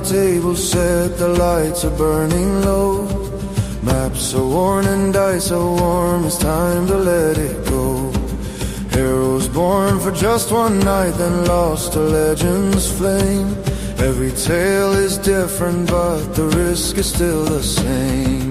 Table set, the lights are burning low. Maps are worn and dice are warm. It's time to let it go. Heroes born for just one night, then lost to legend's flame. Every tale is different, but the risk is still the same.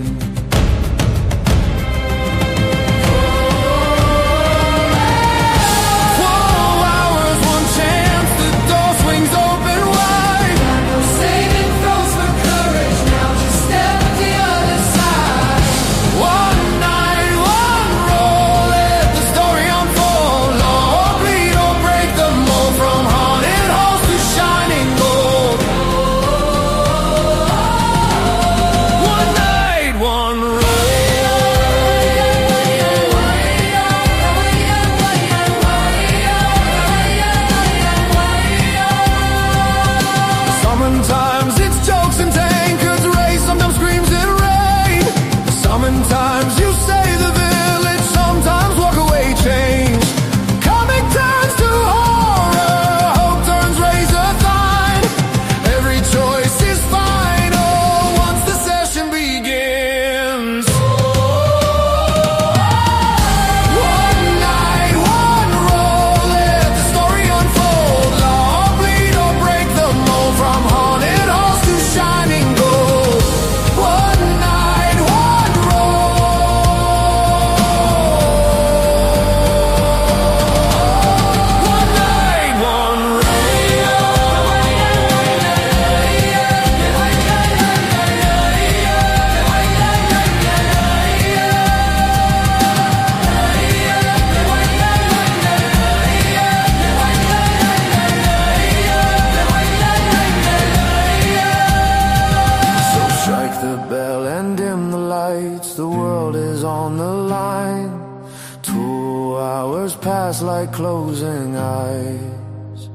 Like closing eyes.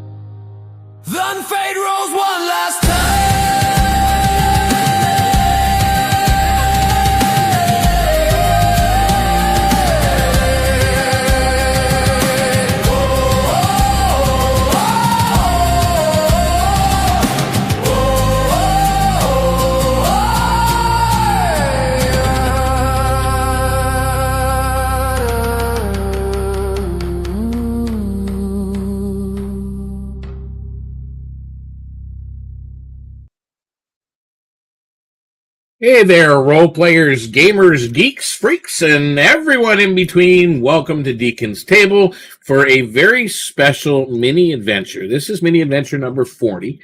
Then fate rolls one last time. Hey there, role players, gamers, geeks, freaks, and everyone in between. Welcome to Deacon's Table for a very special mini adventure. This is mini adventure number 40,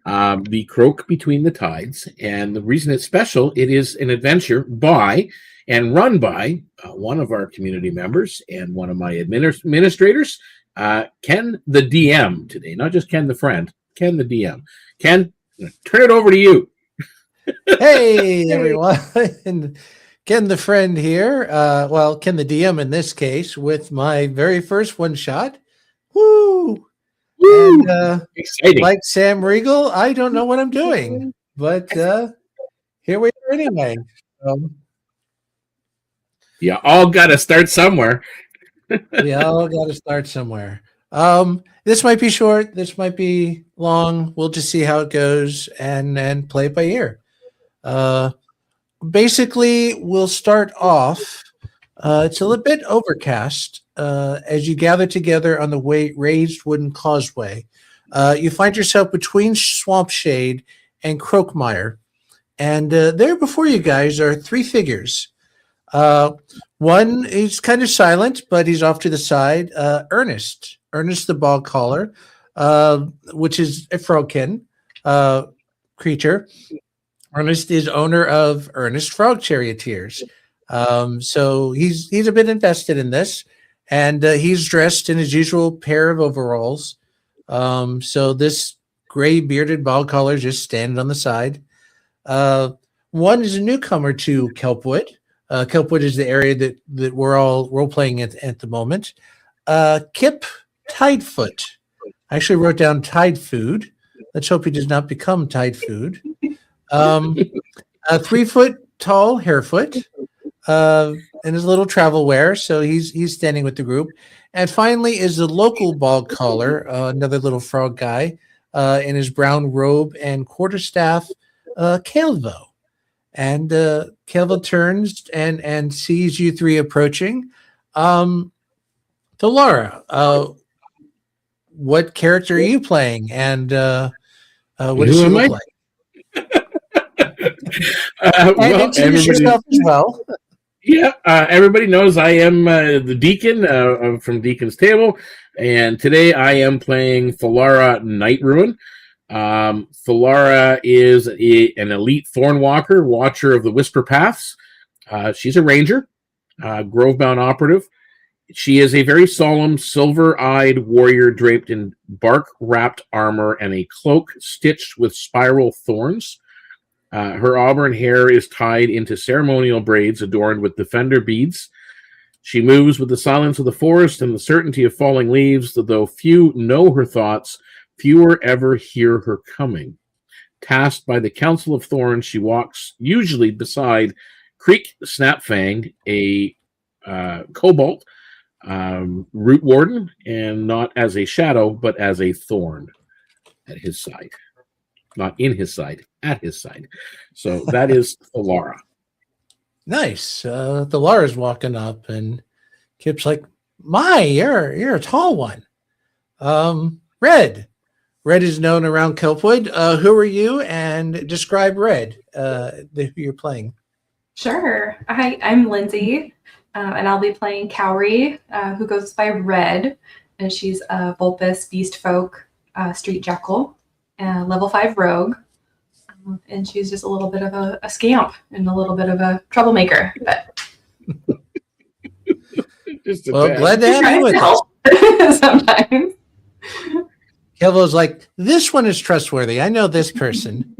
the Croak Between the Tides. And the reason it's special, it is an adventure by and run by one of our community members and one of my administrators, Ken the DM today. Not just Ken the Friend, Ken the DM. Ken, turn it over to you. Hey everyone, Ken the Friend here. Well, Ken the DM in this case, with my very first one shot. Woo! Woo! And, exciting. Like Sam Riegel, I don't know what I'm doing, but here we are anyway. You all got to start somewhere. We all got to start somewhere. This might be short. This might be long. We'll just see how it goes and play it by ear. Basically, we'll start off. It's a little bit overcast as you gather together on the raised wooden causeway. You find yourself between Swamp Shade and Croakmire. And there before you guys are three figures. One is kind of silent, but he's off to the side. Ernest the bog caller, which is Frokin. creature. Ernest is owner of Ernest Frog Charioteers. So he's a bit invested in this, and he's dressed in his usual pair of overalls. So this gray bearded bog collar just standing on the side. One is a newcomer to Kelpwood. Kelpwood is the area that we're all role playing at the moment. Kip Tidefoot. I actually wrote down Tide Food. Let's hope he does not become Tide Food. A 3 foot tall Harefoot, in his little travel wear, so he's standing with the group. And finally is the local bog collar, another little frog guy, in his brown robe and quarterstaff, Calvo. And Calvo turns and sees you three approaching. So Laura, what character are you playing, and what does she look like? And introduce yourself as well. Yeah, everybody knows I am the Deacon from Deacon's Table, and today I am playing Falara Night Ruin. Falara is an elite Thornwalker, watcher of the Whisper Paths. She's a ranger, Grovebound operative. She is a very solemn, silver-eyed warrior draped in bark-wrapped armor and a cloak stitched with spiral thorns. Her auburn hair is tied into ceremonial braids adorned with defender beads. She moves with the silence of the forest and the certainty of falling leaves, though few know her thoughts, fewer ever hear her coming. Tasked by the Council of Thorns, she walks usually beside Creek Snapfang, a kobold, root warden, and not as a shadow, but as a thorn at his side. Not in his side, at his side. So that is Falara. Nice. The Lara's walking up, and Kip's like, "My, you're a tall one." Red is known around Kelpwood. Who are you? And describe Red, who you're playing. Sure. Hi, I'm Lindsay, and I'll be playing Cowrie, who goes by Red, and she's a Vulpus Beast Folk Street Jackal, level 5 rogue, and she's just a little bit of a scamp and a little bit of a troublemaker. But glad to have you with us. Sometimes. Kelvo's like, this one is trustworthy. I know this person.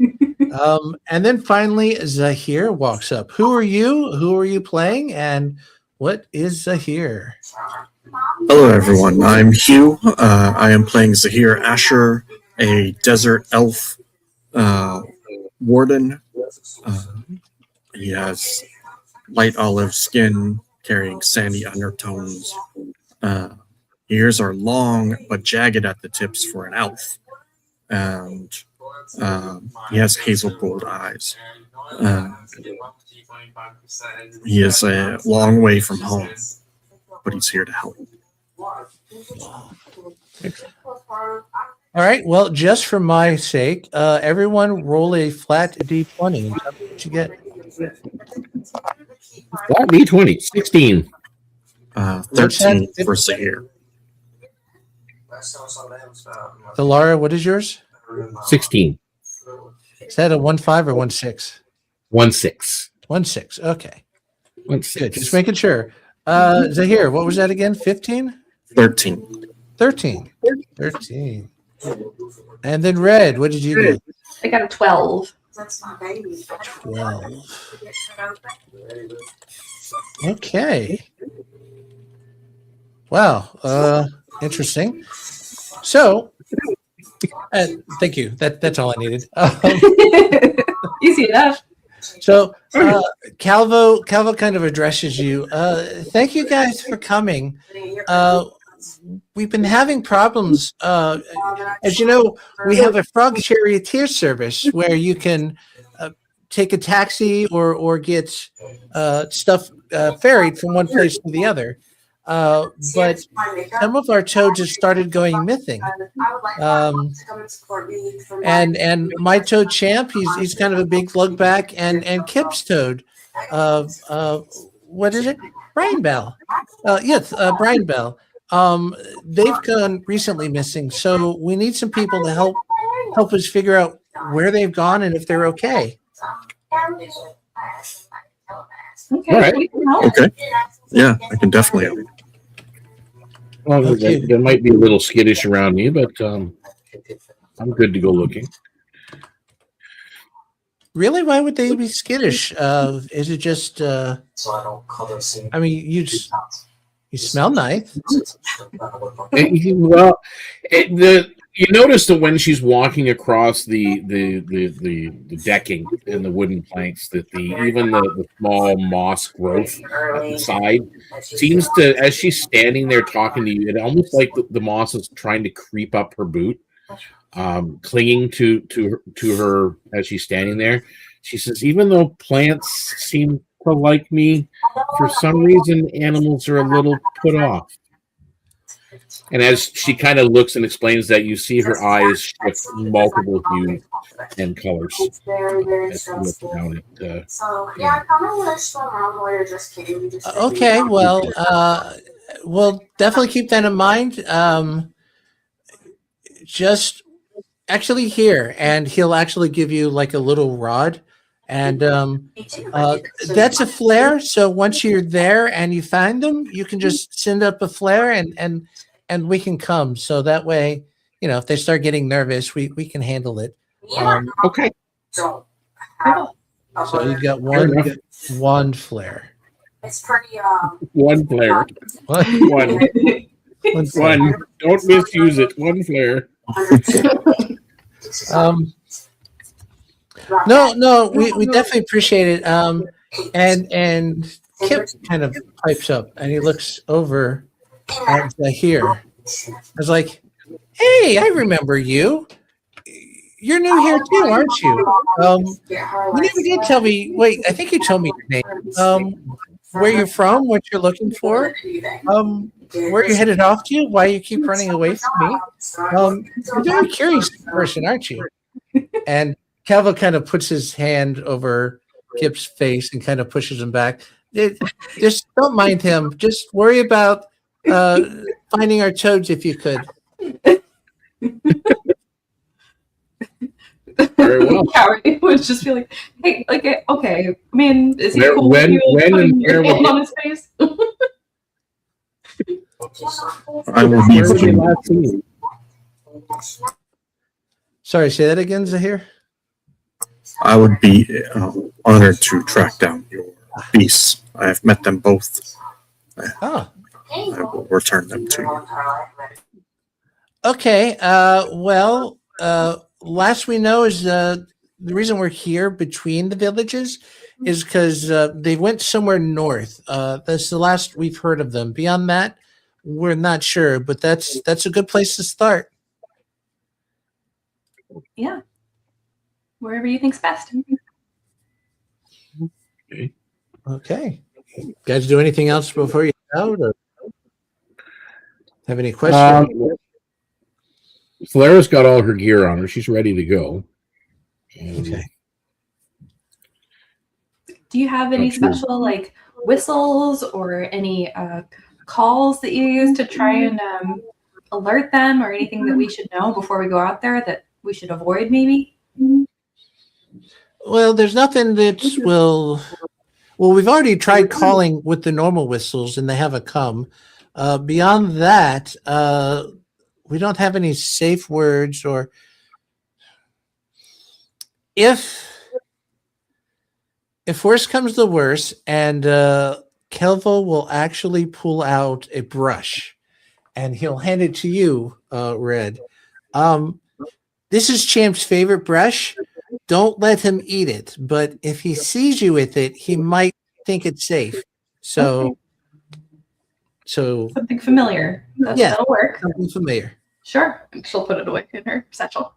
And then finally, Zahir walks up. Who are you? Who are you playing? And what is Zahir? Hello, everyone. I'm Hugh. I am playing Zahir Asher, a desert elf warden. He has light olive skin, carrying sandy undertones. Ears are long but jagged at the tips for an elf, and he has hazel gold eyes. He is a long way from home, but he's here to help. All right. Well, just for my sake, everyone roll a flat D20 and tell me what you get. Flat D20, 16. 13 for Zahir. So, Laura, what is yours? 16. Is that a 1-5 or 1-6? 1-6. 1-6. Okay. 1-6. Good. Just making sure. Zahir, what was that again? 15? 13. 13. And then Red, what did you get? I got a 12. 12. Okay. Wow. Interesting. So, thank you. That's all I needed. Easy enough. So, Calvo kind of addresses you. Thank you guys for coming. We've been having problems. As you know, we have a frog charioteer service where you can take a taxi or get stuff ferried from one place to the other. But some of our toads have started going missing. And my toad Champ, he's kind of a big lugback, and Kip's toad, what is it? Brian Bell. Yes, Brian Bell. They've gone recently missing, so we need some people to help us figure out where they've gone and if they're okay. Okay. All right. We can help. Okay. Yeah, I can definitely help. Well, Okay. they might be a little skittish around me, but I'm good to go looking. Really? Why would they be skittish? Is it just? I mean, you smell nice. Well, you notice that when she's walking across the decking and the wooden planks, that even the small moss growth at the side seems to, as she's standing there talking to you, it almost like the moss is trying to creep up her boot, clinging to her as she's standing there. She says, even though plants seem to like me, for some reason animals are a little put off. And as she kind of looks and explains that, you see her eyes shift multiple hues and colors. As she looks down at, Okay. Well, we'll definitely keep that in mind. Just actually here, and he'll actually give you like a little rod. And that's a flare. So once you're there and you find them, you can just send up a flare and we can come. So that way, if they start getting nervous, we can handle it. okay. So you've got one flare. It's pretty One flare. One. One. Don't misuse it. One flare. No, we definitely appreciate it. And Kip kind of pipes up and he looks over at here. I was like, hey, I remember you. You're new here too, aren't you? You never did tell me. Wait, I think you told me your name. Where you're from, what you're looking for, where you're headed off to, why you keep running away from me. You're a very curious person, aren't you? And Calvo kind of puts his hand over Kip's face and kind of pushes him back. Just don't mind him. Just worry about finding our toads if you could. Very well. Cowrie would just be like, hey, okay. I mean, is he Where- cool when- with you when putting and your where hand would- on his face? I will be Where were they last seen? Sorry, say that again, Zahir. I would be honored to track down your beasts. I have met them both. Oh, I will return them to you. okay. Last we know is the reason we're here between the villages is because they went somewhere north. That's the last we've heard of them. Beyond that, we're not sure, but that's a good place to start. Yeah. Wherever you think's best. Okay. You guys do anything else before you get out, or have any questions? Valera's got all her gear on her. She's ready to go. Okay. Do you have any Not sure. special like whistles or any calls that you use to try and alert them, or anything that we should know before we go out there that we should avoid maybe? Well, there's nothing that will. Well, we've already tried calling with the normal whistles, and they haven't come. Beyond that, we don't have any safe words, or if worse comes to worse, and Kelvo will actually pull out a brush, and he'll hand it to you, Red. This is Champ's favorite brush. Don't let him eat it, but if he sees you with it, he might think it's safe. So Something familiar. Yeah. That'll work. something familiar. Sure. She'll put it away in her satchel.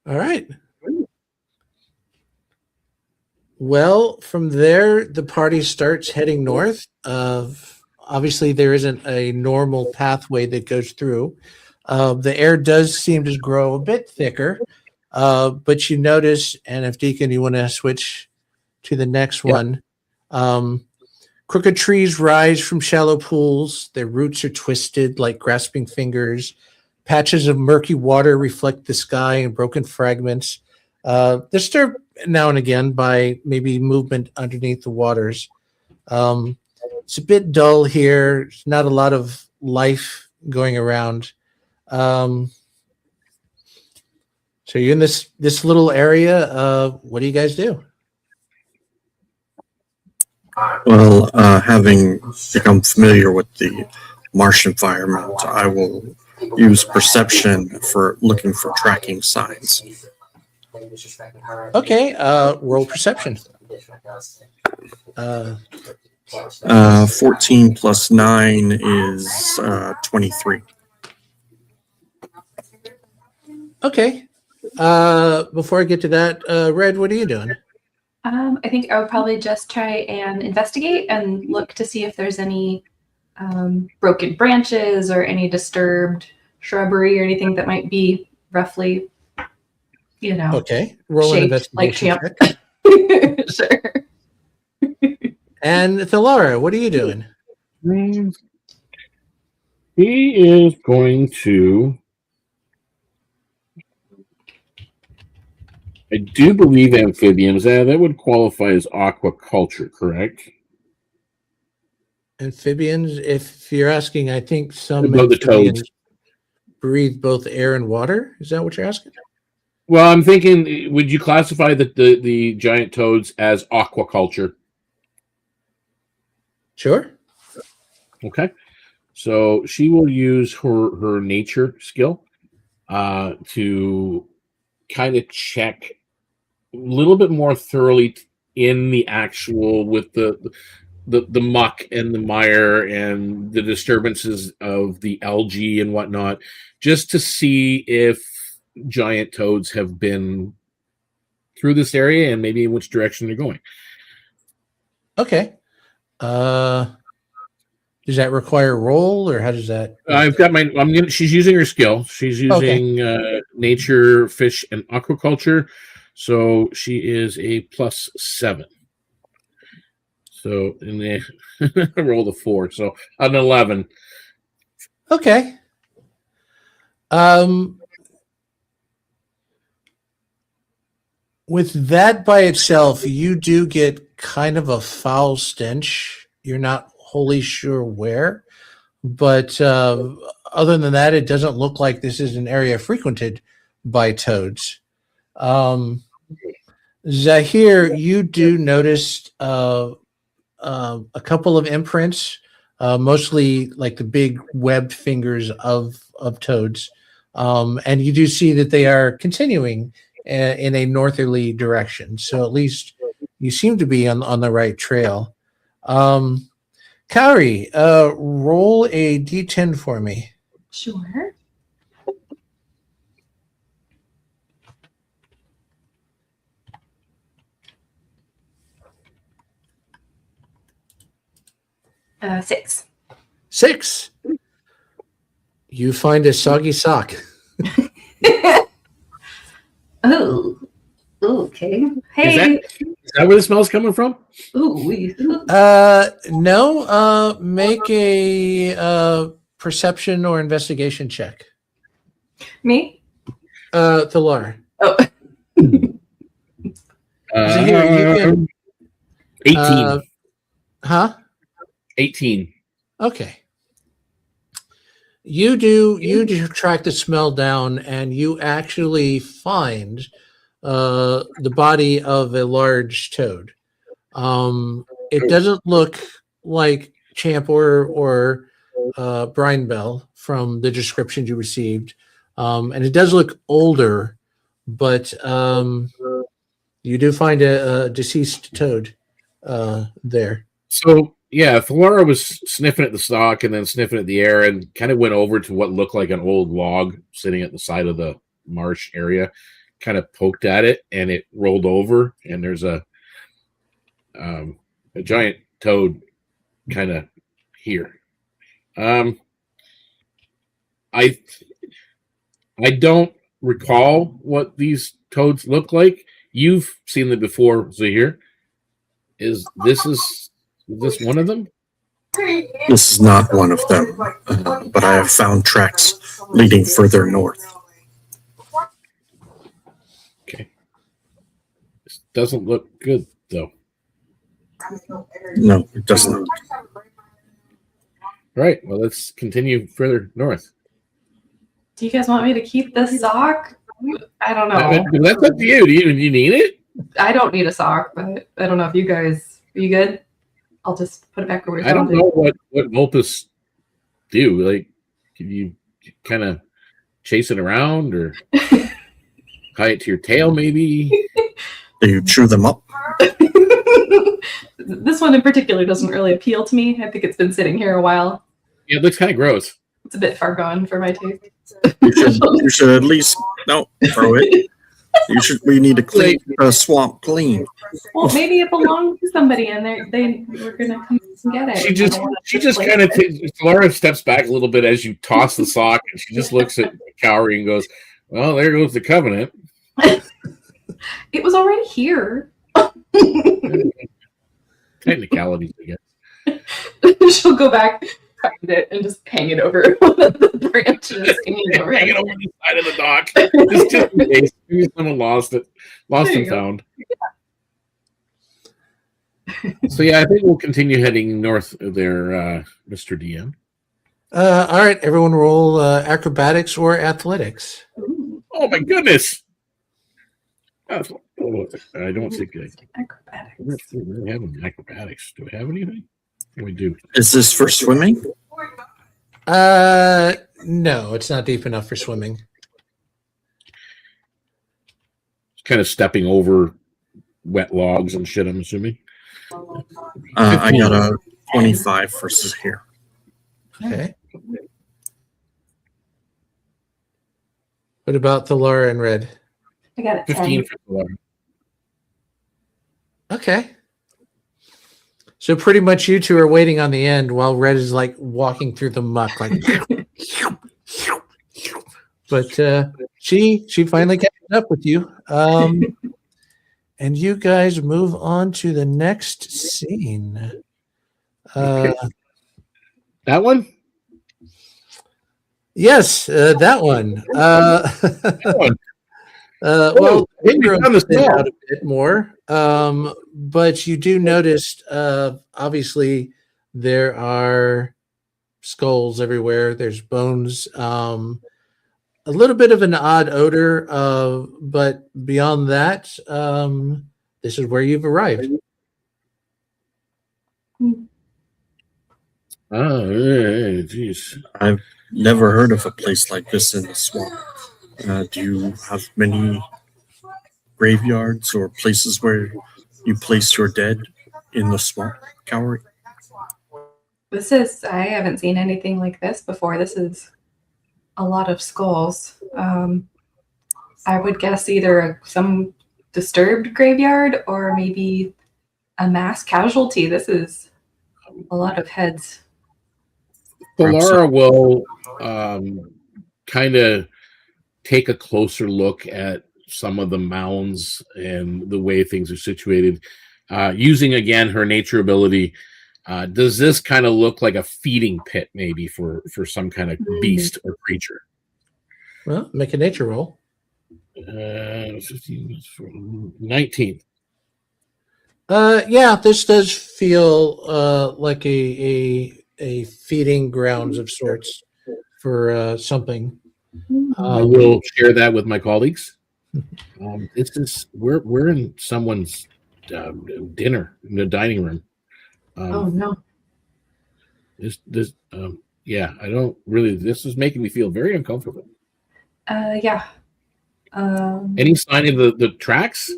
All right. Well, from there, the party starts heading north. Obviously, there isn't a normal pathway that goes through. The air does seem to grow a bit thicker, but you notice, and if Deacon, you want to switch to the next one, crooked trees rise from shallow pools. Their roots are twisted like grasping fingers. Patches of murky water reflect the sky and broken fragments, disturbed now and again by maybe movement underneath the waters. It's a bit dull here. There's not a lot of life going around. So you're in this little area. What do you guys do? Well, having become familiar with the marsh environment, I will use perception for looking for tracking signs. Okay, roll perception. 14 plus 9 is 23. Okay. Before I get to that, Red, what are you doing? I think I would probably just try and investigate and look to see if there's any broken branches or any disturbed shrubbery or anything that might be roughly, Okay, roll an shaped like investigation champ. check. Sure. And Thalara, what are you doing? He is going to. I do believe amphibians. That would qualify as aquaculture, correct? Amphibians, if you're asking, I think some About the amphibians toads. breathe both air and water. Is that what you're asking? Well, I'm thinking, would you classify the giant toads as aquaculture? Sure. Okay. So she will use her nature skill to kind of check a little bit more thoroughly in the actual with the muck and the mire and the disturbances of the algae and whatnot, just to see if giant toads have been through this area and maybe in which direction they're going. Okay. Does that require a roll, or how does that? I've got my. She's using her skill. She's using nature, fish, and aquaculture. So she is a +7. So in the I rolled a 4, so an 11. Okay. With that by itself, you do get kind of a foul stench. You're not wholly sure where, but other than that, it doesn't look like this is an area frequented by toads. Zahir, you do notice a couple of imprints, mostly like the big webbed fingers of toads, and you do see that they are continuing in a northerly direction. So at least you seem to be on the right trail. Kauri, roll a d10 for me. Sure. Uh, 6. 6. You find a soggy sock. Oh, okay. Hey. Is that where the smell's coming from? Ooh. No. Make a perception or investigation check. Me? Thalar. Oh. Zahir, you can. 18. Huh? 18. Okay. You do track the smell down, and you actually find the body of a large toad. It doesn't look like Champ or Brian Bell from the descriptions you received, and it does look older, but you do find a deceased toad there. So, yeah, Thalara was sniffing at the stock and then sniffing at the air and kind of went over to what looked like an old log sitting at the side of the marsh area, kind of poked at it, and it rolled over, and there's a giant toad kind of here. I don't recall what these toads look like. You've seen them before, Zahir. Is this one of them? This is not one of them, but I have found tracks leading further north. Okay. This doesn't look good, though. No, it doesn't. All right. Well, let's continue further north. Do you guys want me to keep this sock? I don't know. That's up to you. Do you need it? I don't need a sock, but I don't know if you guys, are you good? I'll just put it back where we I don't found it. know what Vulpes do. Like, can you kind of chase it around or tie it to your tail, maybe? Do you chew them up? This one in particular doesn't really appeal to me. I think it's been sitting here a while. Yeah, it looks kind of gross. It's a bit far gone for my taste. You should at least throw it. We need to clean the swamp clean. Well, maybe it belonged to somebody, and they were gonna come and get it. She just kind of Laura steps back a little bit as you toss the sock, and she just looks at Cowrie and goes, "Well, there goes the covenant." It was already here. Technicalities, I guess. She'll go back, find it, and just hang it over one of the branches. Hang it over the side of the dock. Just in case. Maybe someone lost and found. So yeah, I think we'll continue heading north there, Mr. DM. All right, everyone roll acrobatics or athletics. Oh my goodness! I don't think Acrobatics. we have any acrobatics. Do we have anything? We do. Is this for swimming? No, it's not deep enough for swimming. Kind of stepping over wet logs and shit, I'm assuming. I got a 25 versus here. Okay. What about the Laura and Red? I got it. 15 10. for the water. Okay. So pretty much you two are waiting on the end while Red is like walking through the muck, like. But she finally catches up with you, and you guys move on to the next scene. That one? Yes, that one. That one. Well, Ingram found the stood skull. out a bit more, but you do notice, obviously, there are skulls everywhere. There's bones. A little bit of an odd odor, but beyond that, this is where you've arrived. Oh, jeez. I've never heard of a place like this in the swamp. Do you have many graveyards or places where you place your dead in the swamp, Cowrie? I haven't seen anything like this before. This is a lot of skulls. I would guess either some disturbed graveyard or maybe a mass casualty. This is a lot of heads. Laura will kind of take a closer look at some of the mounds and the way things are situated. Using, again, her nature ability, does this kind of look like a feeding pit maybe for some kind of beast or creature? Well, make a nature roll. 15, 19. Yeah, this does feel like a feeding grounds of sorts for something. I will share that with my colleagues. We're in someone's dinner in the dining room. Oh no! Yeah, I don't really. This is making me feel very uncomfortable. Yeah. Any sign of the tracks?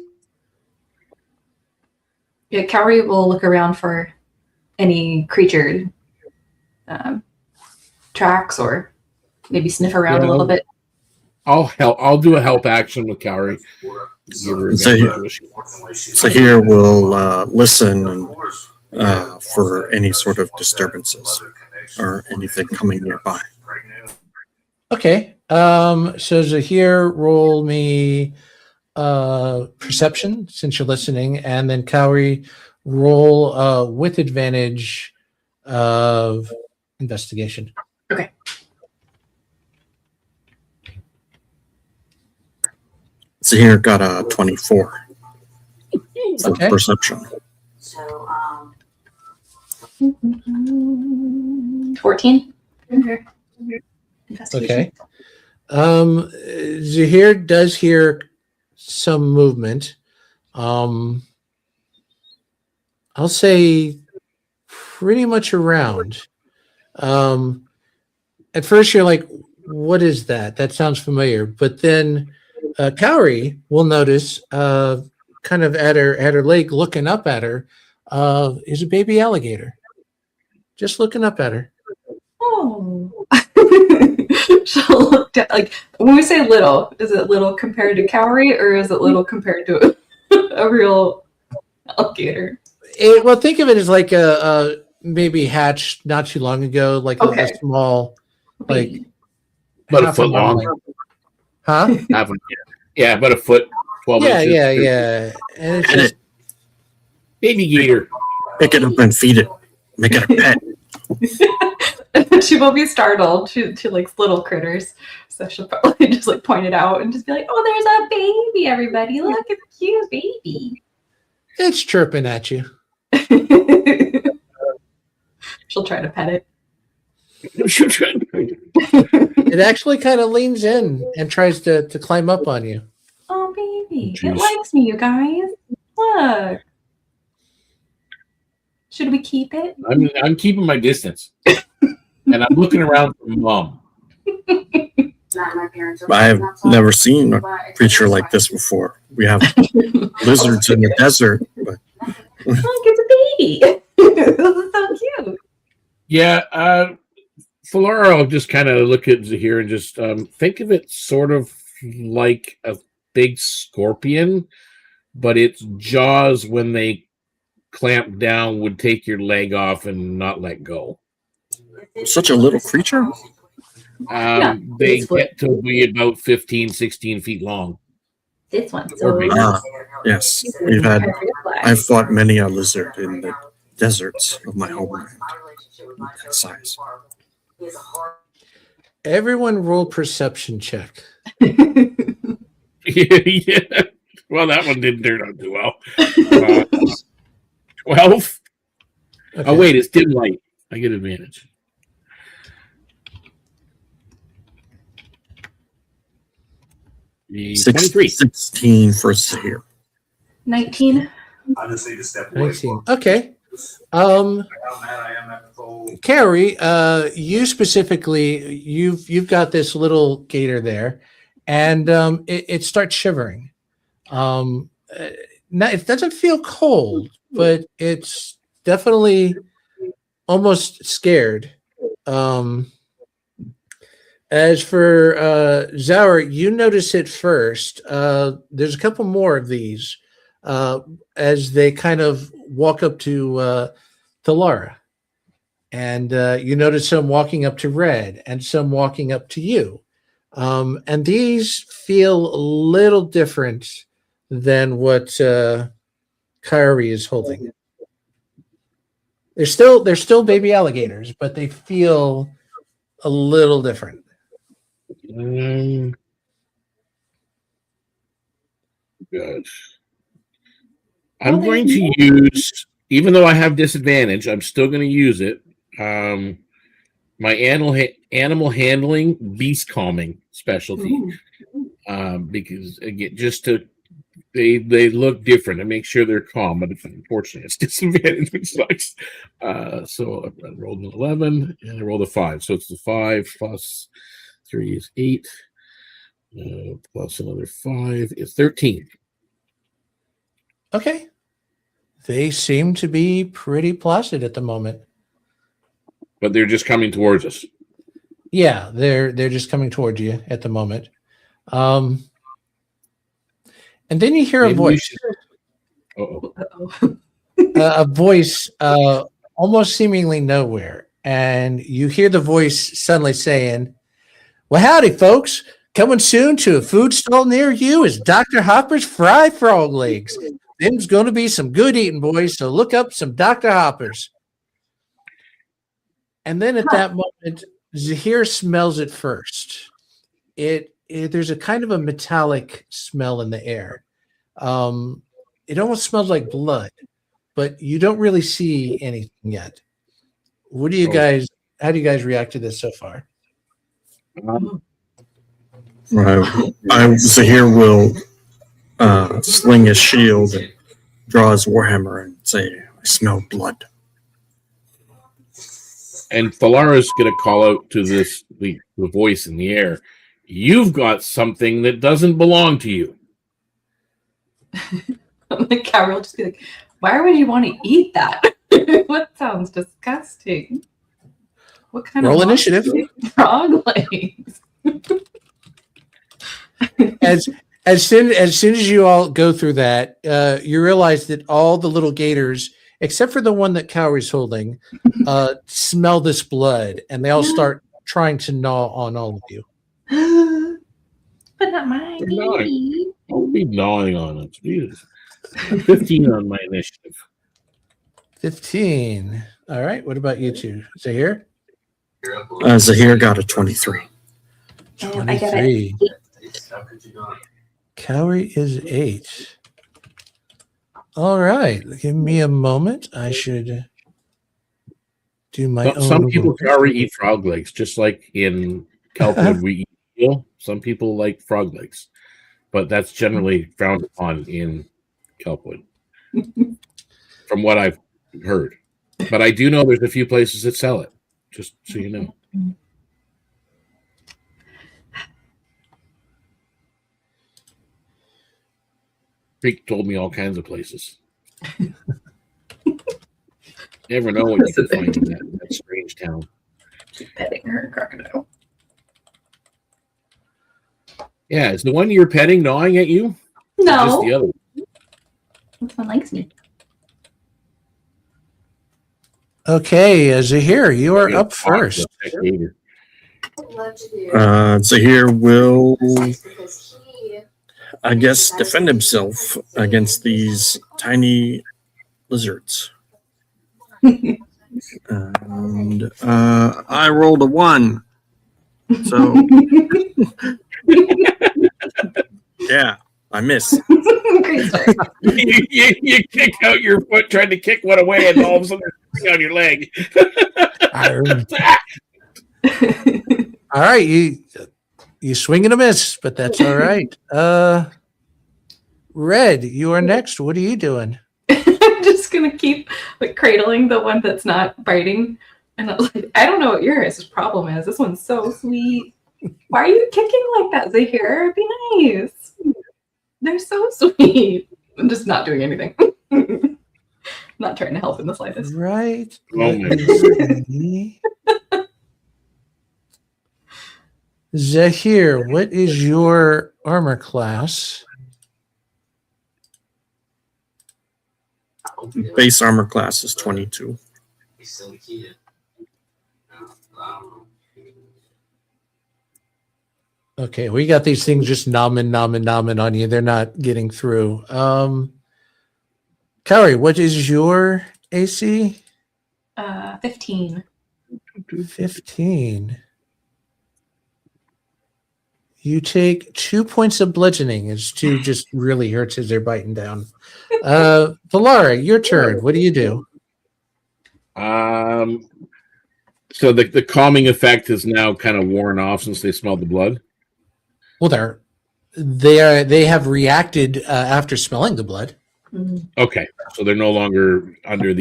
Yeah, Cowrie will look around for any creature tracks or maybe sniff around a little bit. I'll help. I'll do a help action with Cowrie. So here we'll listen for any sort of disturbances or anything coming nearby. Okay. So Zahir, roll me perception since you're listening, and then Cowrie, roll with advantage of investigation. Okay. Zahir got a 24 for Okay. perception. 14. Okay. Zahir does hear some movement. I'll say pretty much around. At first you're like, what is that? That sounds familiar. But then Cowrie will notice kind of at her leg, looking up at her, is a baby alligator. Just looking up at her. Oh. She'll look down, like, when we say little, is it little compared to Cowrie, or is it little compared to a real alligator? Well, think of it as like a maybe hatched not too long ago, like a small, like About a half foot long. Huh? Yeah, about a foot, 12 inches. Yeah. And it's just, Baby gator. Pick it up and feed it. Make it a pet. She will be startled. She likes little critters, so she'll probably just like point it out and just be like, "Oh, there's a baby! Everybody, look, it's a cute baby." it's chirping at you. She'll try to pet it. It actually kind of leans in and tries to climb up on you. Oh, baby, Jeez. it likes me, you guys. Look. Should we keep it? I'm keeping my distance, and I'm looking around for Mom. I have never seen a creature like this before. We have lizards in the desert, but Look, it's a baby. This is so cute. Yeah, Falara will just kind of look at Zahir and just think of it sort of like a big scorpion, but its jaws, when they clamp down, would take your leg off and not let go. such a little creature. They get to be about 15, 16 feet long. This one's Or so bigger. Yes, I've fought many a lizard in the deserts of my homeland. That size. Everyone roll perception check. Yeah. Well, that one didn't turn out too well. 12. Okay. Oh, wait, it's dim light. I get advantage. The 23. 16 for Zahir. 19. 19. Okay. Carrie, you specifically, you've got this little gator there, and it starts shivering. It doesn't feel cold, but it's definitely almost scared. As for Zaur, you notice it first. There's a couple more of these as they kind of walk up to Lara. And you notice some walking up to Red and some walking up to you. And these feel a little different than what Kyrie is holding. They're still baby alligators, but they feel a little different. Good. I'm going to use, even though I have disadvantage, I'm still going to use it. My animal handling, beast calming specialty, because again, just to they look different and make sure they're calm. But unfortunately, it's disadvantage, which sucks. So I rolled an 11 and I rolled a 5. So it's the 5 plus 3 is 8, plus another 5 is 13. Okay. They seem to be pretty placid at the moment. But they're just coming towards us. Yeah, they're just coming towards you at the moment. And then you hear a voice. A voice almost seemingly nowhere. And you hear the voice suddenly saying, "Well, howdy, folks. Coming soon to a food stall near you is Dr. Hopper's fried frog legs. Them's going to be some good eating, boys, so look up some Dr. Hoppers." And then at that moment, Zahir smells it first. It there's a kind of a metallic smell in the air. It almost smells like blood, but you don't really see anything yet. What do you guys? How do you guys react to this so far? Zahir will sling his shield and draw his warhammer and say, "I smell blood." And Thalara's going to call out to the voice in the air. You've got something that doesn't belong to you. The Cowrie will just be like, why would you want to eat that? What sounds disgusting? What kind Roll of initiative. Frog legs? As soon as you all go through that, you realize that all the little gators, except for the one that Cowrie's holding, smell this blood, and they all start trying to gnaw on all of you. But not mine. Baby. Don't be gnawing on us. Jesus. 15 on my initiative. 15. All right. What about you two? Zahir? Zahir got a 23. And I got it. 23. Cowrie is 8. All right. Give me a moment. I should do my own. Some people work. Cowrie eat frog legs, just like in Kelpwood we eat eel. Some people like frog legs, but that's generally frowned upon in Kelpwood, from what I've heard. But I do know there's a few places that sell it, just so you know. Freak told me all kinds of places. Never know what you can find in that strange town. Petting her crocodile. Yeah, is the one you're petting gnawing at you? Or just the No. other one? This one likes me. Okay, Zahir, you are up first. Zahir will, I guess, defend himself against these tiny lizards. And I rolled a 1. So, yeah, I miss. Great start. you kick out your foot, trying to kick one away, and all of a sudden it's on your leg. All right, you swing and a miss, but that's all right. Red, you are next. What are you doing? I'm just gonna keep cradling the one that's not biting, and I don't know what your guys' problem is. This one's so sweet. Why are you kicking like that, Zahir? Be nice. They're so sweet. I'm just not doing anything. Not trying to help in the slightest. Right. Oh my Zahir, what is your armor class? Base armor class is 22. Okay, we got these things just nomming on you. They're not getting through. Cowrie, what is your AC? 15. 15. You take 2 points of bludgeoning as 2 just really hurts as they're biting down. Valara, your turn. What do you do? So the calming effect has now kind of worn off since they smelled the blood. Well, they have reacted after smelling the blood. Okay, so they're no longer under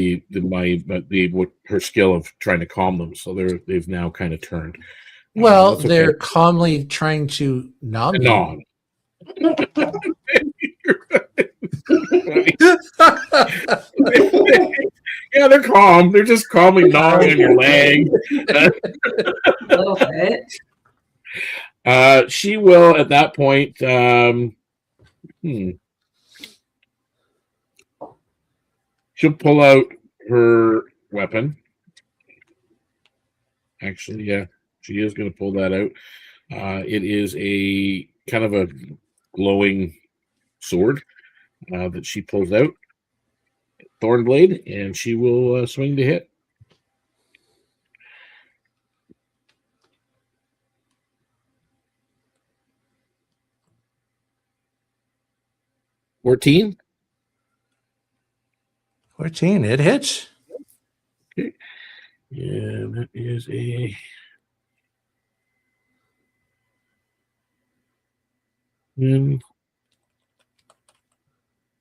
her skill of trying to calm them. So they've now kind of turned. Well, That's okay. they're calmly trying to nom you. Gnaw. Yeah, they're calm. They're just calmly gnawing on your leg. A little bit. She will at that point. She'll pull out her weapon. Actually, yeah, she is going to pull that out. It is a kind of a glowing sword that she pulls out. Thornblade, and she will swing to hit. 14. 14. It hits. Okay. Yeah, that is a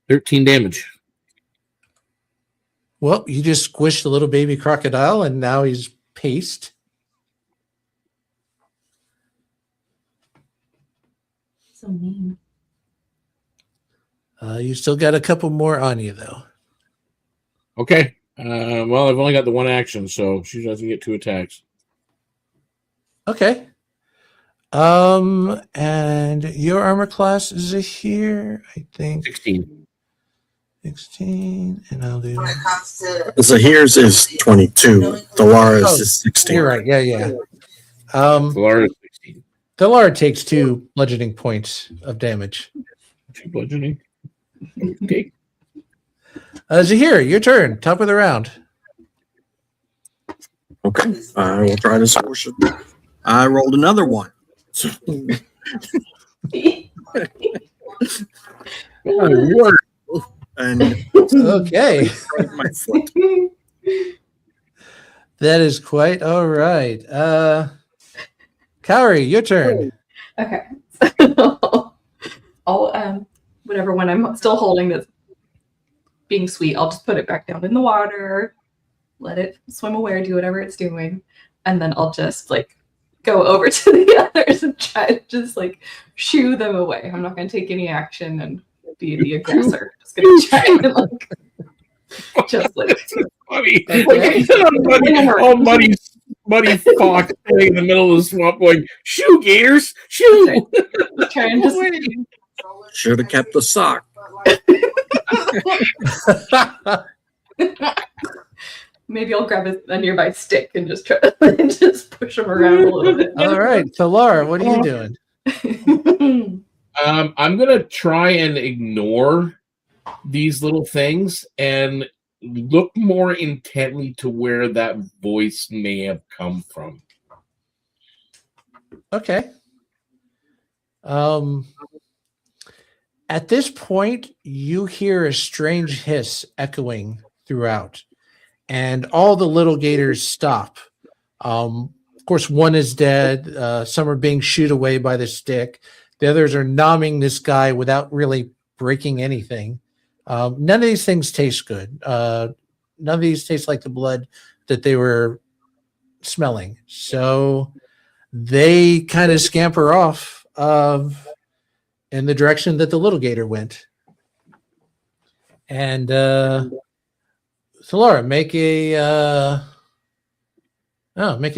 13 damage. Well, you just squished a little baby crocodile, and now he's paste. So mean. You still got a couple more on you, though. Okay. Well, I've only got the one action, so she doesn't get 2 attacks. Okay. And your armor class is a here, I think. 16. 16, and I'll do. Zahir's is 22. Dolores is 16. You're right. Yeah. Valara is 16. Delara takes 2 bludgeoning points of damage. 2 bludgeoning. Okay. Zahir, your turn. Top of the round. Okay, I will try to squish it. I rolled another one. And Okay. my foot. That is quite all right. Kaori, your turn. Okay. I'll whatever one I'm still holding that's being sweet, I'll just put it back down in the water, let it swim away or do whatever it's doing, and then I'll just like go over to the others and try to just like shoo them away. I'm not gonna take any action and be the aggressor. Just gonna try and like just like Funny. Okay. Muddy fox standing in the middle of the swamp going, shoo, gators, shoo! try and just Should have kept the sock. maybe I'll grab a nearby stick and just try and just push them around a little bit. All right. So, Laura, what are you doing? I'm going to try and ignore these little things and look more intently to where that voice may have come from. Okay. At this point, you hear a strange hiss echoing throughout, and all the little gators stop. Of course, one is dead. Some are being shooed away by the stick. The others are nomming this guy without really breaking anything. None of these things taste good. None of these taste like the blood that they were smelling. So they kind of scamper off in the direction that the little gator went. And so Laura, make a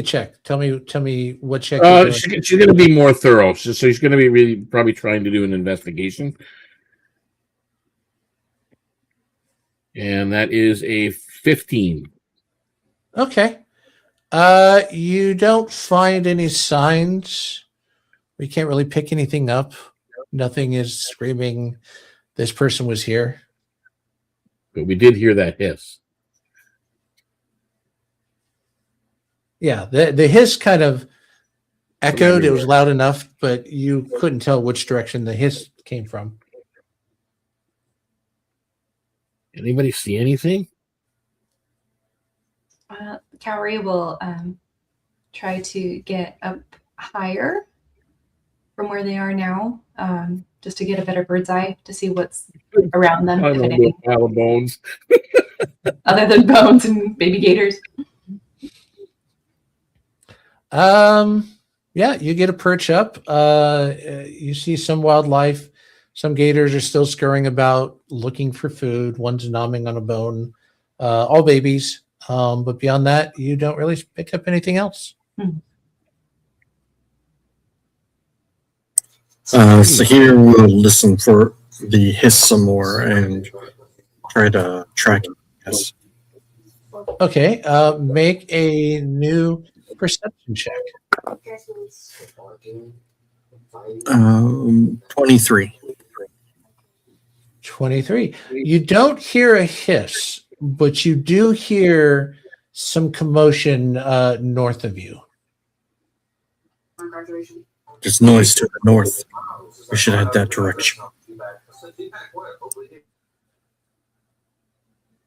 check. Tell me what check you're doing. She's going to be more thorough. So she's going to be really probably trying to do an investigation. And that is a 15. Okay. You don't find any signs. We can't really pick anything up. Nothing is screaming this person was here. But we did hear that hiss. Yeah, the hiss kind of echoed. It was loud enough, but you couldn't tell which direction the hiss came from. Anybody see anything? Kaori will try to get up higher from where they are now, just to get a better bird's eye to see what's around them, if anything. Pile of bones. Other than bones and baby gators. Yeah, you get a perch up. You see some wildlife. Some gators are still scurrying about, looking for food. One's nomming on a bone. All babies. But beyond that, you don't really pick up anything else. So here we'll listen for the hiss some more and try to track it. Yes. Okay, make a new perception check. 23. 23. You don't hear a hiss, but you do hear some commotion north of you. There's noise to the north. We should head that direction.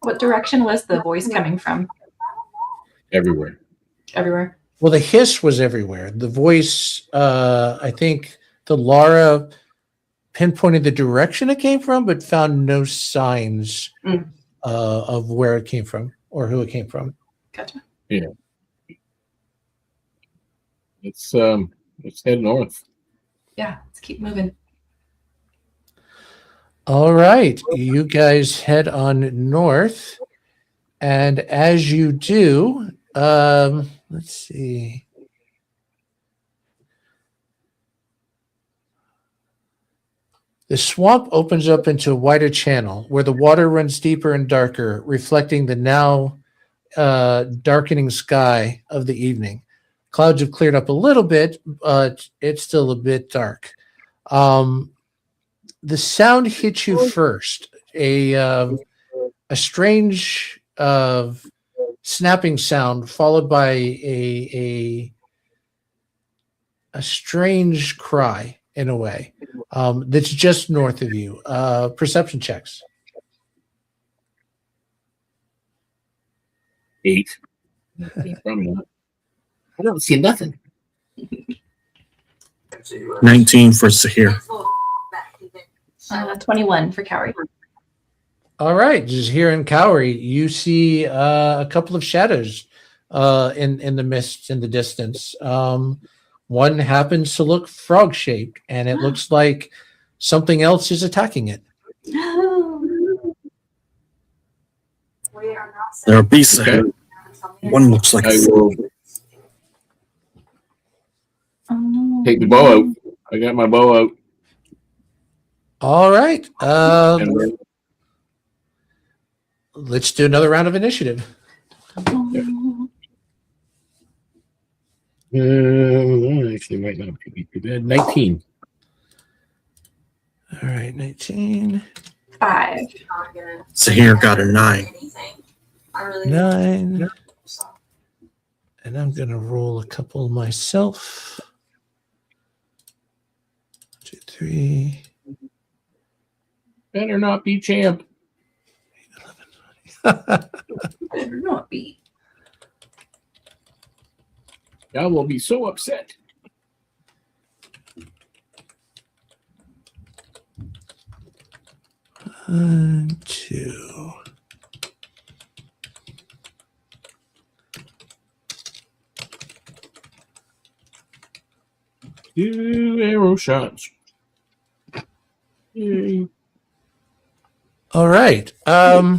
What direction was the voice coming from? Everywhere. Everywhere. Well, the hiss was everywhere. The voice, I think the Lara pinpointed the direction it came from, but found no signs of where it came from or who it came from. Gotcha. Yeah. Let's head north. Yeah, let's keep moving. All right, you guys head on north, and as you do, let's see. The swamp opens up into a wider channel where the water runs deeper and darker, reflecting the now darkening sky of the evening. Clouds have cleared up a little bit, but it's still a bit dark. The sound hits you first. A strange snapping sound followed by a strange cry in a way that's just north of you. Perception checks. 8. I don't see nothing. 19 for Zahir. 21 for Cowrie. All right, just here in Cowrie, you see a couple of shadows in the mist in the distance. One happens to look frog-shaped, and it looks like something else is attacking it. There are beasts ahead. One looks like I a will take the bow out. I got my bow out. All right, And then- let's do another round of initiative. Actually, might not be too bad. 19. All right, 19. 5. Zahir got a 9. 9. And I'm going to roll a couple myself. 2, 3. Better not be champ. Better not be. I will be so upset. One, 2. Two arrow shots. Yay. All right. Yeah,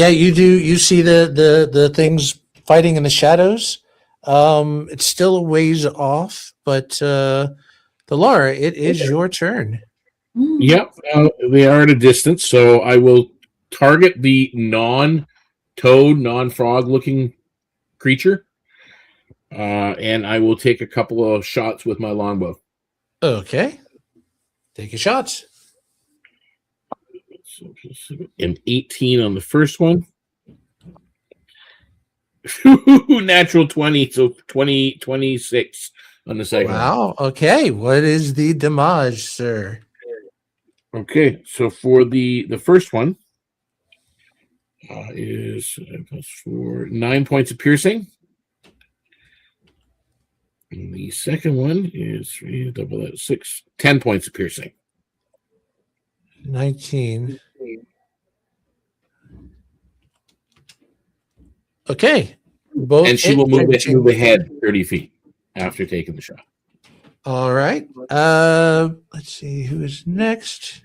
you do. You see the things fighting in the shadows. It's still a ways off, but the Lara, it is your turn. Yep, they are at a distance, so I will target the non-toad, non-frog-looking creature, and I will take a couple of shots with my longbow. Okay. Take your shots. So, an 18 on the first one. Natural 20, so 26 on the second one. Wow. Okay. What is the damage, sir? Okay, so for the first one is +4, 9 points of piercing. And the second one is 3, double that, 6, 10 points of piercing. 19. Okay. Both And she will move ahead 30 feet after taking the shot. All right. Let's see who is next.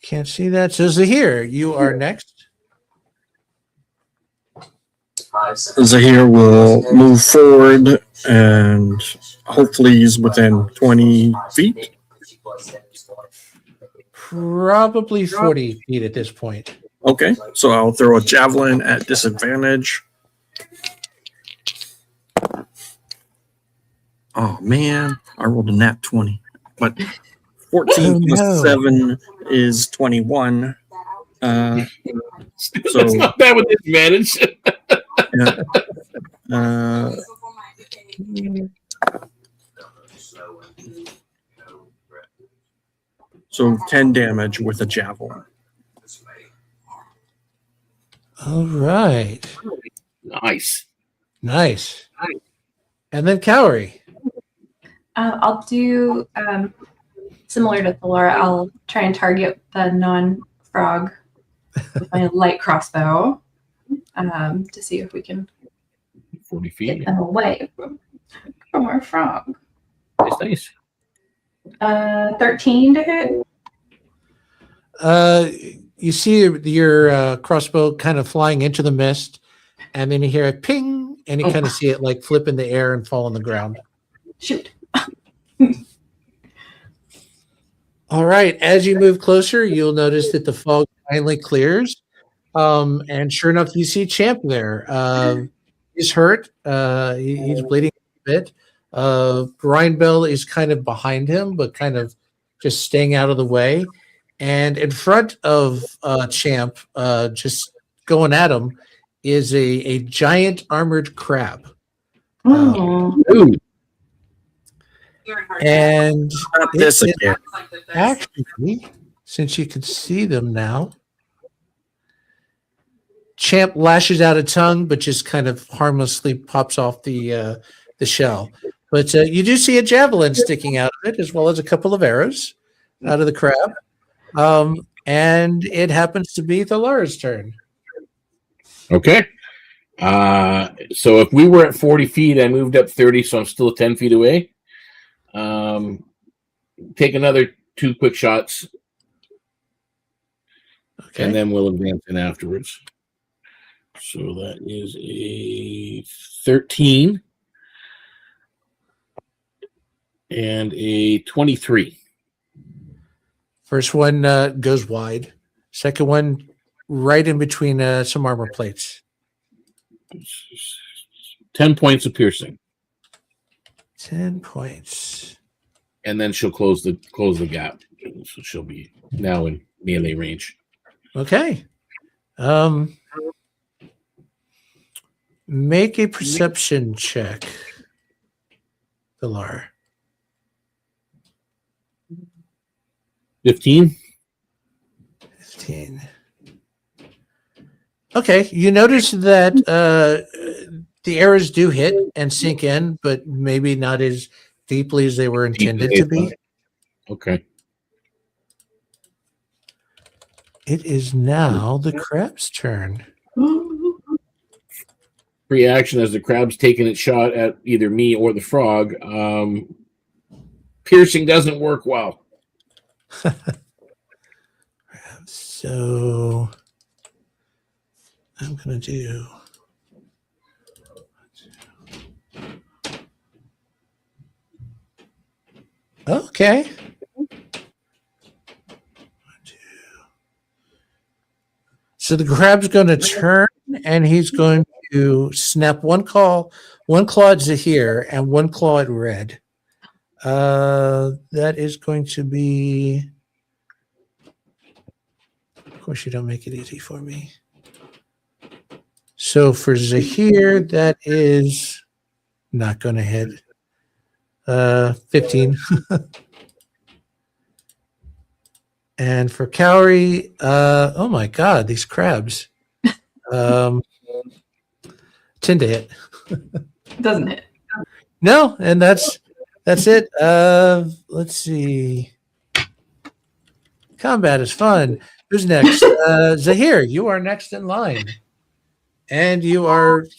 Can't see that. So Zahir, you are next. Zahir will move forward and hopefully he's within 20 feet. Probably 40 feet at this point. Okay, so I'll throw a javelin at disadvantage. Oh man, I rolled a nat 20. But 14 plus 7 is 21. So That's not bad with disadvantage. So 10 damage with a javelin. All right. Nice. Nice. And then Cowrie. I'll do similar to Thor. I'll try and target the non-frog with my light crossbow to see if we can 40 get feet. them away from our frog. Nice. 13 to hit. You see your crossbow kind of flying into the mist, and then you hear a ping, and you kind of see it like flip in the air and fall on the ground. Shoot. All right. As you move closer, you'll notice that the fog finally clears. And sure enough, you see Champ there. He's hurt. He's bleeding a bit. Grindbell is kind of behind him, but kind of just staying out of the way. And in front of Champ, just going at him, is a giant armored crab. Ooh. And Not this again. actually, since you can see them now, Champ lashes out a tongue, but just kind of harmlessly pops off the shell. But you do see a javelin sticking out of it, as well as a couple of arrows out of the crab. And it happens to be Thalara's turn. Okay. So if we were at 40 feet, I moved up 30, so I'm still 10 feet away. Take another 2 quick shots, Okay. and then we'll advance in afterwards. So that is a 13 and a 23. First one goes wide. Second one right in between some armor plates. 10 points of piercing, 10 points. and then she'll close the gap. So she'll be now in melee range. Okay. Make a perception check, Thalara. 15. 15. Okay, you notice that the arrows do hit and sink in, but maybe not as deeply as they were intended to be. Okay. It is now the crab's turn. Reaction as the crab's taking its shot at either me or the frog. Piercing doesn't work well. So I'm going to do. Okay. So the crab's going to turn, and he's going to snap one claw at Zahir and one claw at Red. That is going to be. Of course, you don't make it easy for me. So for Zahir, that is not going to hit. 15. And for Cowrie, oh my God, these crabs. 10 to hit. Doesn't hit. No, and that's it. Let's see. Combat is fun. Who's next? Zahir, you are next in line. And you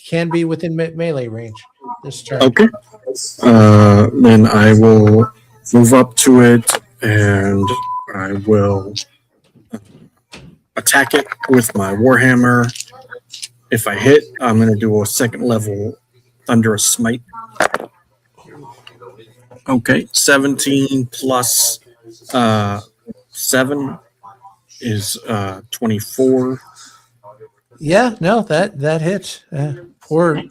can be within melee range this turn. Okay. Then I will move up to it and I will attack it with my Warhammer. If I hit, I'm going to do a second level Thunderous Smite. Okay, 17 plus 7 is 24. Yeah, no, that hits. Poor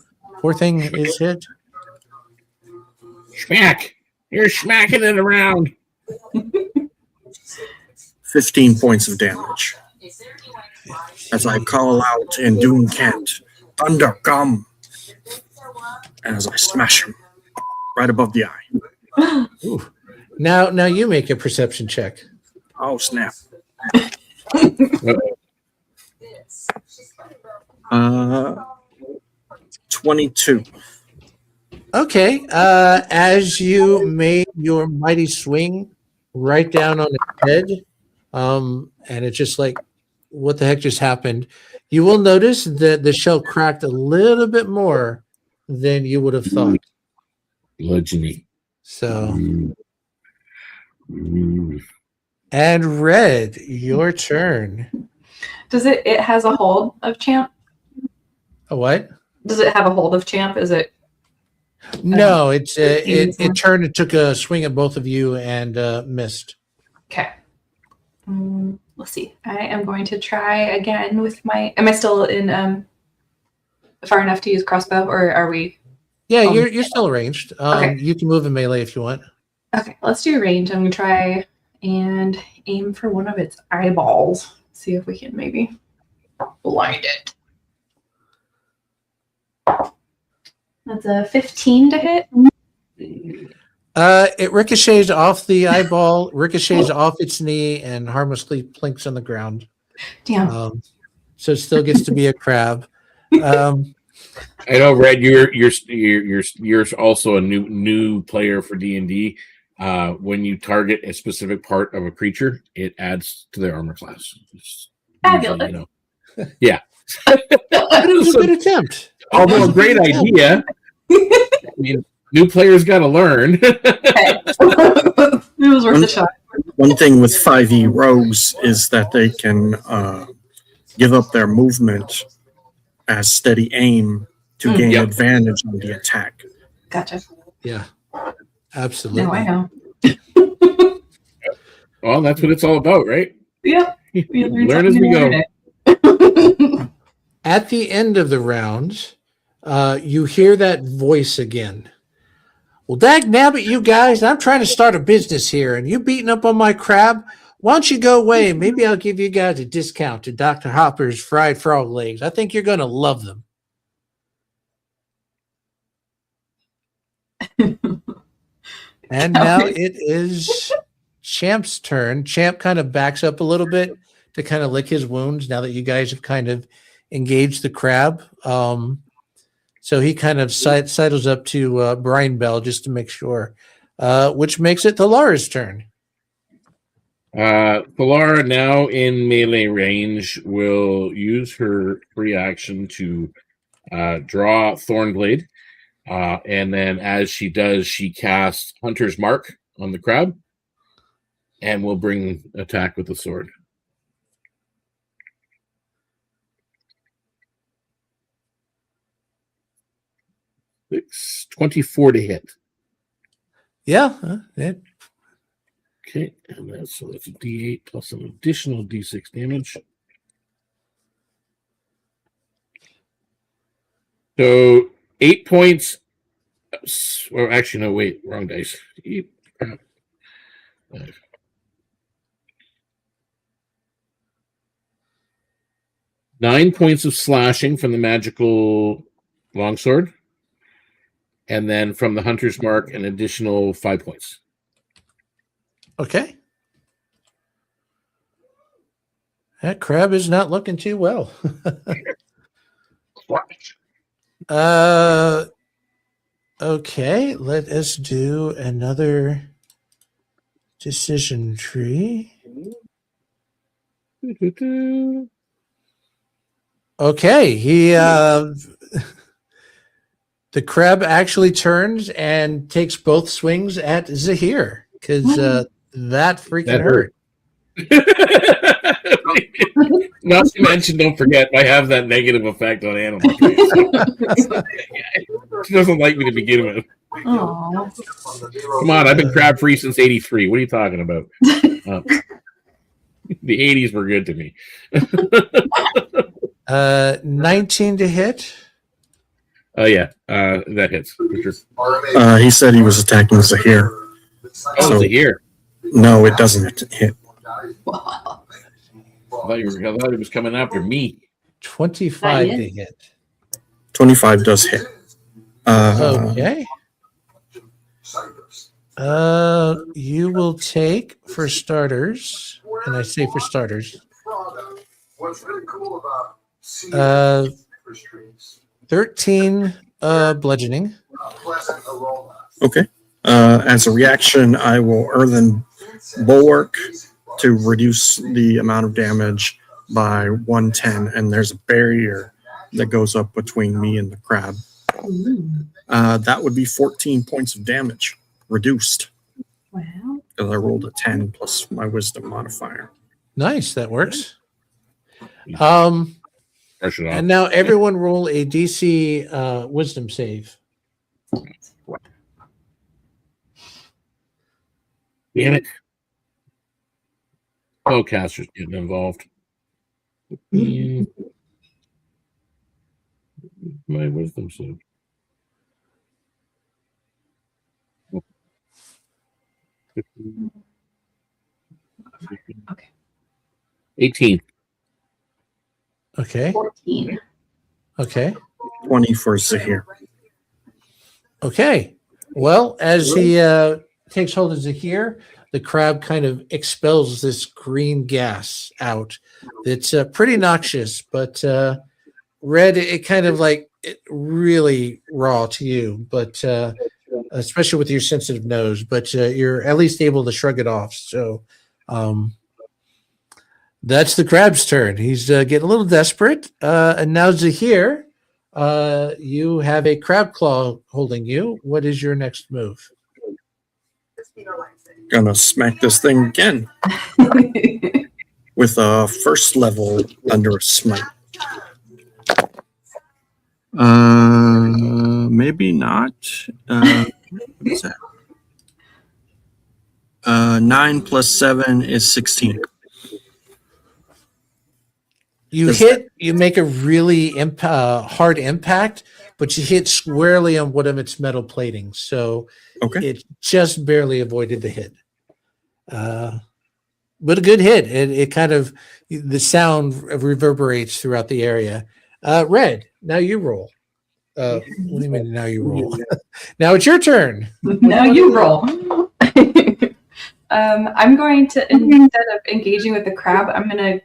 thing is hit. Smack! You're smacking it around. 15 points of damage. As I call out in Doom Kent, Thunder, come! As I smash him right above the eye. Ooh. Now you make a perception check. Oh, snap. Uh-oh. 22. Okay. As you made your mighty swing right down on its head, and it's just like, what the heck just happened? You will notice that the shell cracked a little bit more than you would have thought. Bludgeoning. So, Ooh. and Red, your turn. Does it has a hold of champ? A what? Does it have a hold of champ? Is it? No, it easy. turned and took a swing at both of you and missed. Okay. Let's see. I am going to try again with my. Am I still in far enough to use crossbow, or are we? Yeah, you're still ranged. Okay. You can move in melee if you want. Okay, let's do range. I'm gonna try and aim for one of its eyeballs. See if we can maybe blind it. That's a 15 to hit. It ricochets off the eyeball, ricochets off its knee, and harmlessly plinks on the ground. Damn. So it still gets to be a crab. I know, Red. You're also a new player for D&D. When you target a specific part of a creature, it adds to their armor class. Fabulous. Yeah. But it was a good attempt. Although a great idea. I mean, new players got to learn. It was worth a shot. One thing with 5e rogues is that they can give up their movement as steady aim to gain Yep. advantage on the attack. Gotcha. Yeah, absolutely. No, I know. Well, that's what it's all about, right? Yep. We Learn as we go. go. At the end of the round, you hear that voice again. Well, dag nabbit, you guys, I'm trying to start a business here, and you beating up on my crab? Why don't you go away? Maybe I'll give you guys a discount to Dr. Hopper's fried frog legs. I think you're going to love them. And now it is Champ's turn. Champ kind of backs up a little bit to kind of lick his wounds now that you guys have kind of engaged the crab. So he kind of sidles up to Brian Bell just to make sure, which makes it Thalara's turn. Thalara, now in melee range, will use her free action to draw Thornblade. And then as she does, she casts Hunter's Mark on the crab and will bring attack with the sword. 24 to hit. Yeah. Okay, and that's a D8 plus an additional D6 damage. So 8 points. Well, actually, no, wait, wrong dice. 9 points of slashing from the magical longsword. And then from the Hunter's Mark, an additional 5 points. Okay. That crab is not looking too well. Okay, let us do another decision tree. Okay, the crab actually turns and takes both swings at Zahir because that freaking hurt. Not to mention, don't forget, I have that negative effect on animals. She doesn't like me to begin with. Aww. Come on, I've been crab free since '83. What are you talking about? The '80s were good to me. 19 to hit. Oh yeah, that hits for sure. He said he was attacking Zahir. Oh, So- Zahir. No, it doesn't hit. I thought it was coming after me. 25 That to is. hit. 25 does hit. Okay. You will take, for starters, and I say for starters. What's really cool about 13 bludgeoning. pleasant aroma. Okay. As a reaction, I will Earthen Bulwark to reduce the amount of damage by 110, and there's a barrier that goes up between me and the crab. That would be 14 points of damage reduced. Wow. Because I rolled a 10 plus my wisdom modifier. Nice, that works. Brush it off. And now everyone roll a DC wisdom save. Damn it. Spellcaster's getting involved. My wisdom save. Okay. 18. Okay. 14. Okay. 20 for Zahir. Okay. Well, as he takes hold of Zahir, the crab kind of expels this green gas out. It's pretty noxious, but Red, it kind of like it really raw to you, but especially with your sensitive nose, but you're at least able to shrug it off. So that's the crab's turn. He's getting a little desperate. And now Zahir, you have a crab claw holding you. What is your next move? Gonna smack this thing again with a first level under smite. Maybe not. What is that? 9 plus 7 is 16. You you make a really hard impact, but you hit squarely on one of its metal plating. So Okay. it just barely avoided the hit. But a good hit. It kind of, the sound reverberates throughout the area. Red, now you roll. What do you mean now you roll? Now it's your turn. Now you roll. I'm going to, instead of engaging with the crab, I'm going to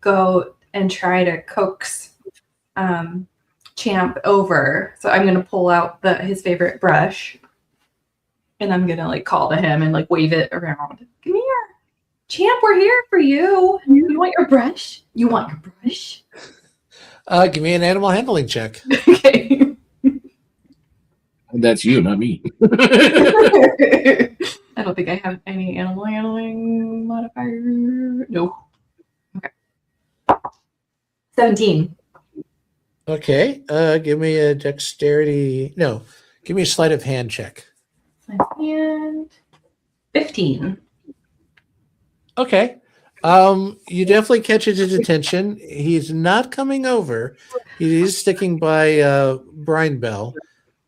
go and try to coax Champ over. So I'm going to pull out his favorite brush, and I'm going to like call to him and like wave it around. Come here, Champ, we're here for you. You want your brush? You want your brush? Give me an animal handling check. Okay. That's you, not me. I don't think I have any animal handling modifier. Nope. Okay. 17. Okay. Give me a dexterity. No, give me a sleight of hand check. And 15. Okay. You definitely catch his attention. He's not coming over. He is sticking by Brian Bell,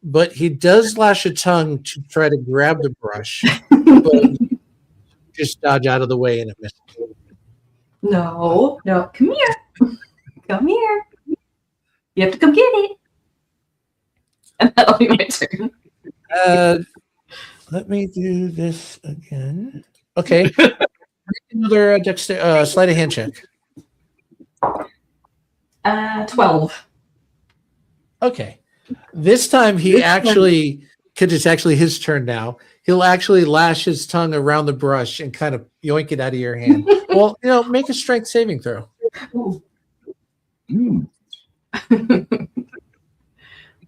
but he does lash a tongue to try to grab the brush, but just dodge out of the way and it misses. No, come here. Come here. You have to come get it. And that'll be my turn. Let me do this again. Okay. Another sleight of hand check. 12. Okay. This time he actually, because it's actually his turn now, he'll actually lash his tongue around the brush and kind of yoink it out of your hand. Well, make a strength saving throw.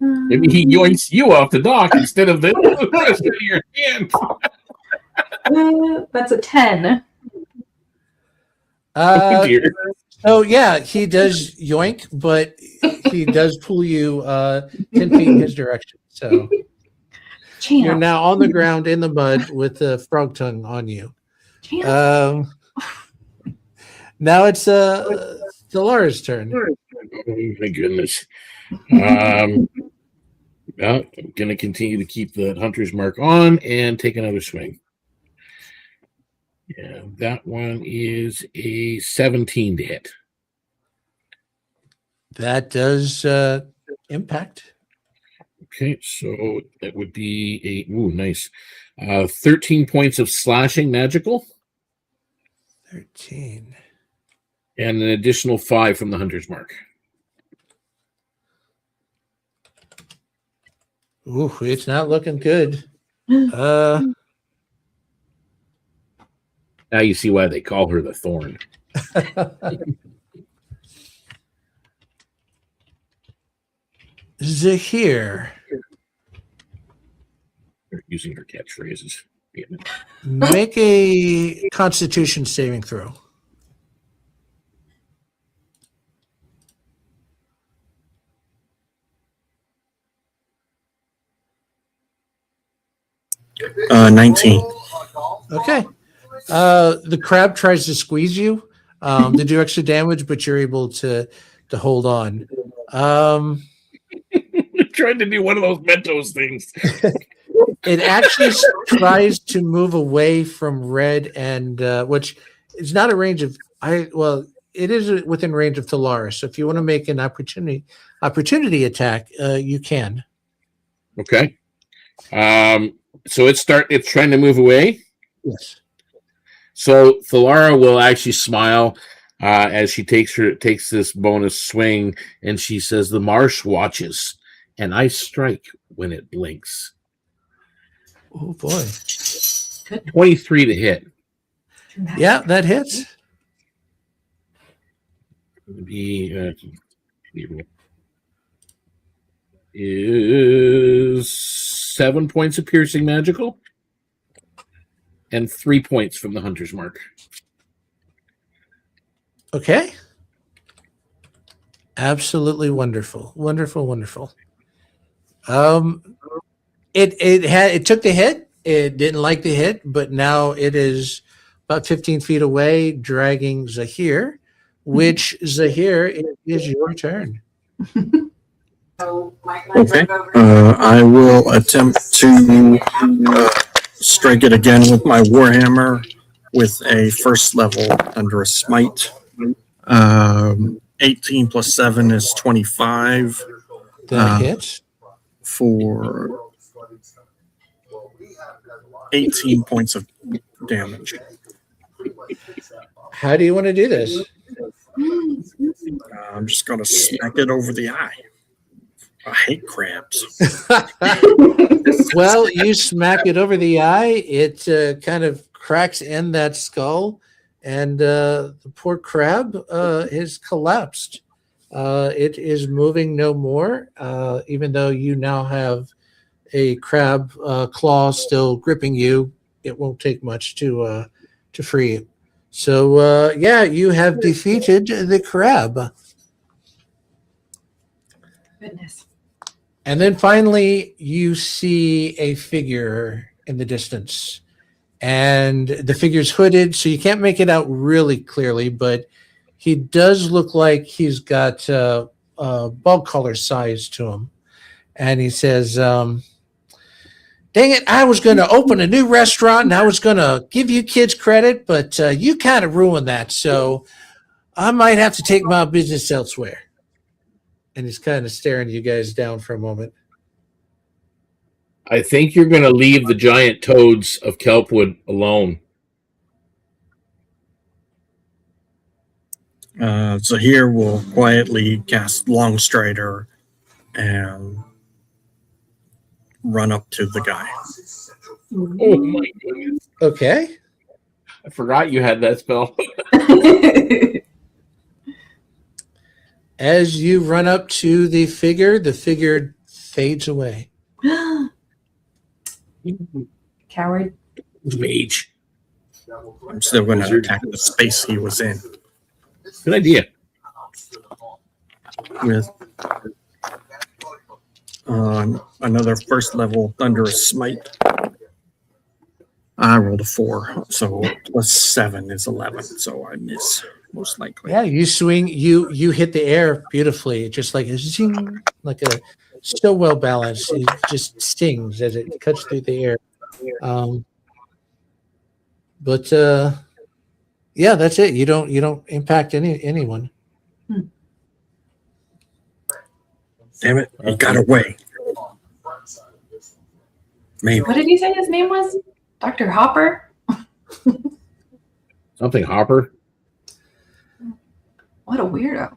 Maybe he yoinks you off the dock instead of the rest of your hand. That's a 10. Oh, dear. So yeah, he does yoink, but he does pull you 10 feet in his direction. So Champ. you're now on the ground in the mud with the frog tongue on you. Champ. Now it's Delara's turn. Oh, my goodness. Well, I'm going to continue to keep the hunter's mark on and take another swing. Yeah, that one is a 17 to hit. That does impact. Okay, so that would be nice. 13 points of slashing magical. 13. And an additional 5 from the hunter's mark. Ooh, it's not looking good. Uh, Now you see why they call her the Thorn. Zahir, They're using her catchphrases. make a Constitution saving throw. Uh, 19. Okay. The crab tries to squeeze you to do extra damage, but you're able to hold on. Trying to do one of those Mentos things. It actually tries to move away from red, and which is not a range of it is within range of Thalaris. So if you want to make an opportunity attack, you can. Okay. So it's trying to move away. Yes. So Thalara will actually smile as she takes this bonus swing, and she says, "The marsh watches, and I strike when it blinks." Oh boy. 23 to hit. Yeah, that hits. Is 7 points of piercing magical and 3 points from the hunter's mark. Okay. Absolutely wonderful. Wonderful. It took the hit. It didn't like the hit, but now it is about 15 feet away, dragging Zahir, which Zahir, it is your turn. Okay. I will attempt to strike it again with my Warhammer with a first level under a smite. 18 plus 7 is 25. That hits. For 18 points of damage. How do you want to do this? I'm just going to smack it over the eye. I hate crabs. Well, you smack it over the eye. It kind of cracks in that skull, and the poor crab is collapsed. It is moving no more, even though you now have a crab claw still gripping you. It won't take much to free you. So, you have defeated the crab. Goodness. And then finally, you see a figure in the distance. And the figure's hooded, so you can't make it out really clearly, but he does look like he's got bug collar size to him. And he says, dang it, I was going to open a new restaurant and I was going to give you kids credit, but you kind of ruined that. So I might have to take my business elsewhere. And he's kind of staring you guys down for a moment. I think you're going to leave the giant toads of Kelpwood alone. Zahir will quietly cast Longstrider and run up to the guy. Oh my goodness. Okay. I forgot you had that spell. As you run up to the figure fades away. Coward. Mage. I'm still going to attack the space he was in. Good idea. With another first level Thunderous Smite. I rolled a 4, so plus 7 is 11, so I miss most likely. Yeah, you swing, you hit the air beautifully, just like a zing, like a so well balanced. It just stings as it cuts through the air. But that's it. You don't impact anyone. Damn it, he got away. Maybe. What did you say his name was? Dr. Hopper? Something Hopper. What a weirdo.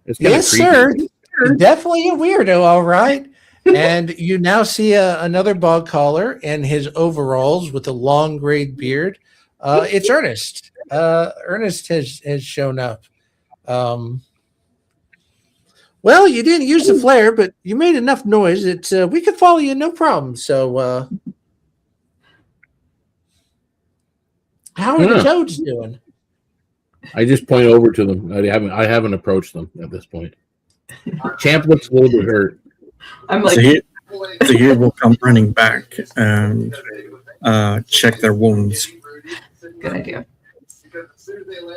It's kinda Yes, creepy. sir. Definitely a weirdo, all right. And you now see another bog collar and his overalls with a long gray beard. It's Ernest. Ernest has shown up. Well, you didn't use the flare, but you made enough noise that we could follow you no problem. So, how are the Huh. toads doing? I just point over to them. I haven't approached them at this point. Champ looks a little bit hurt. I'm like, Zahir will come running back and check their wounds. good idea.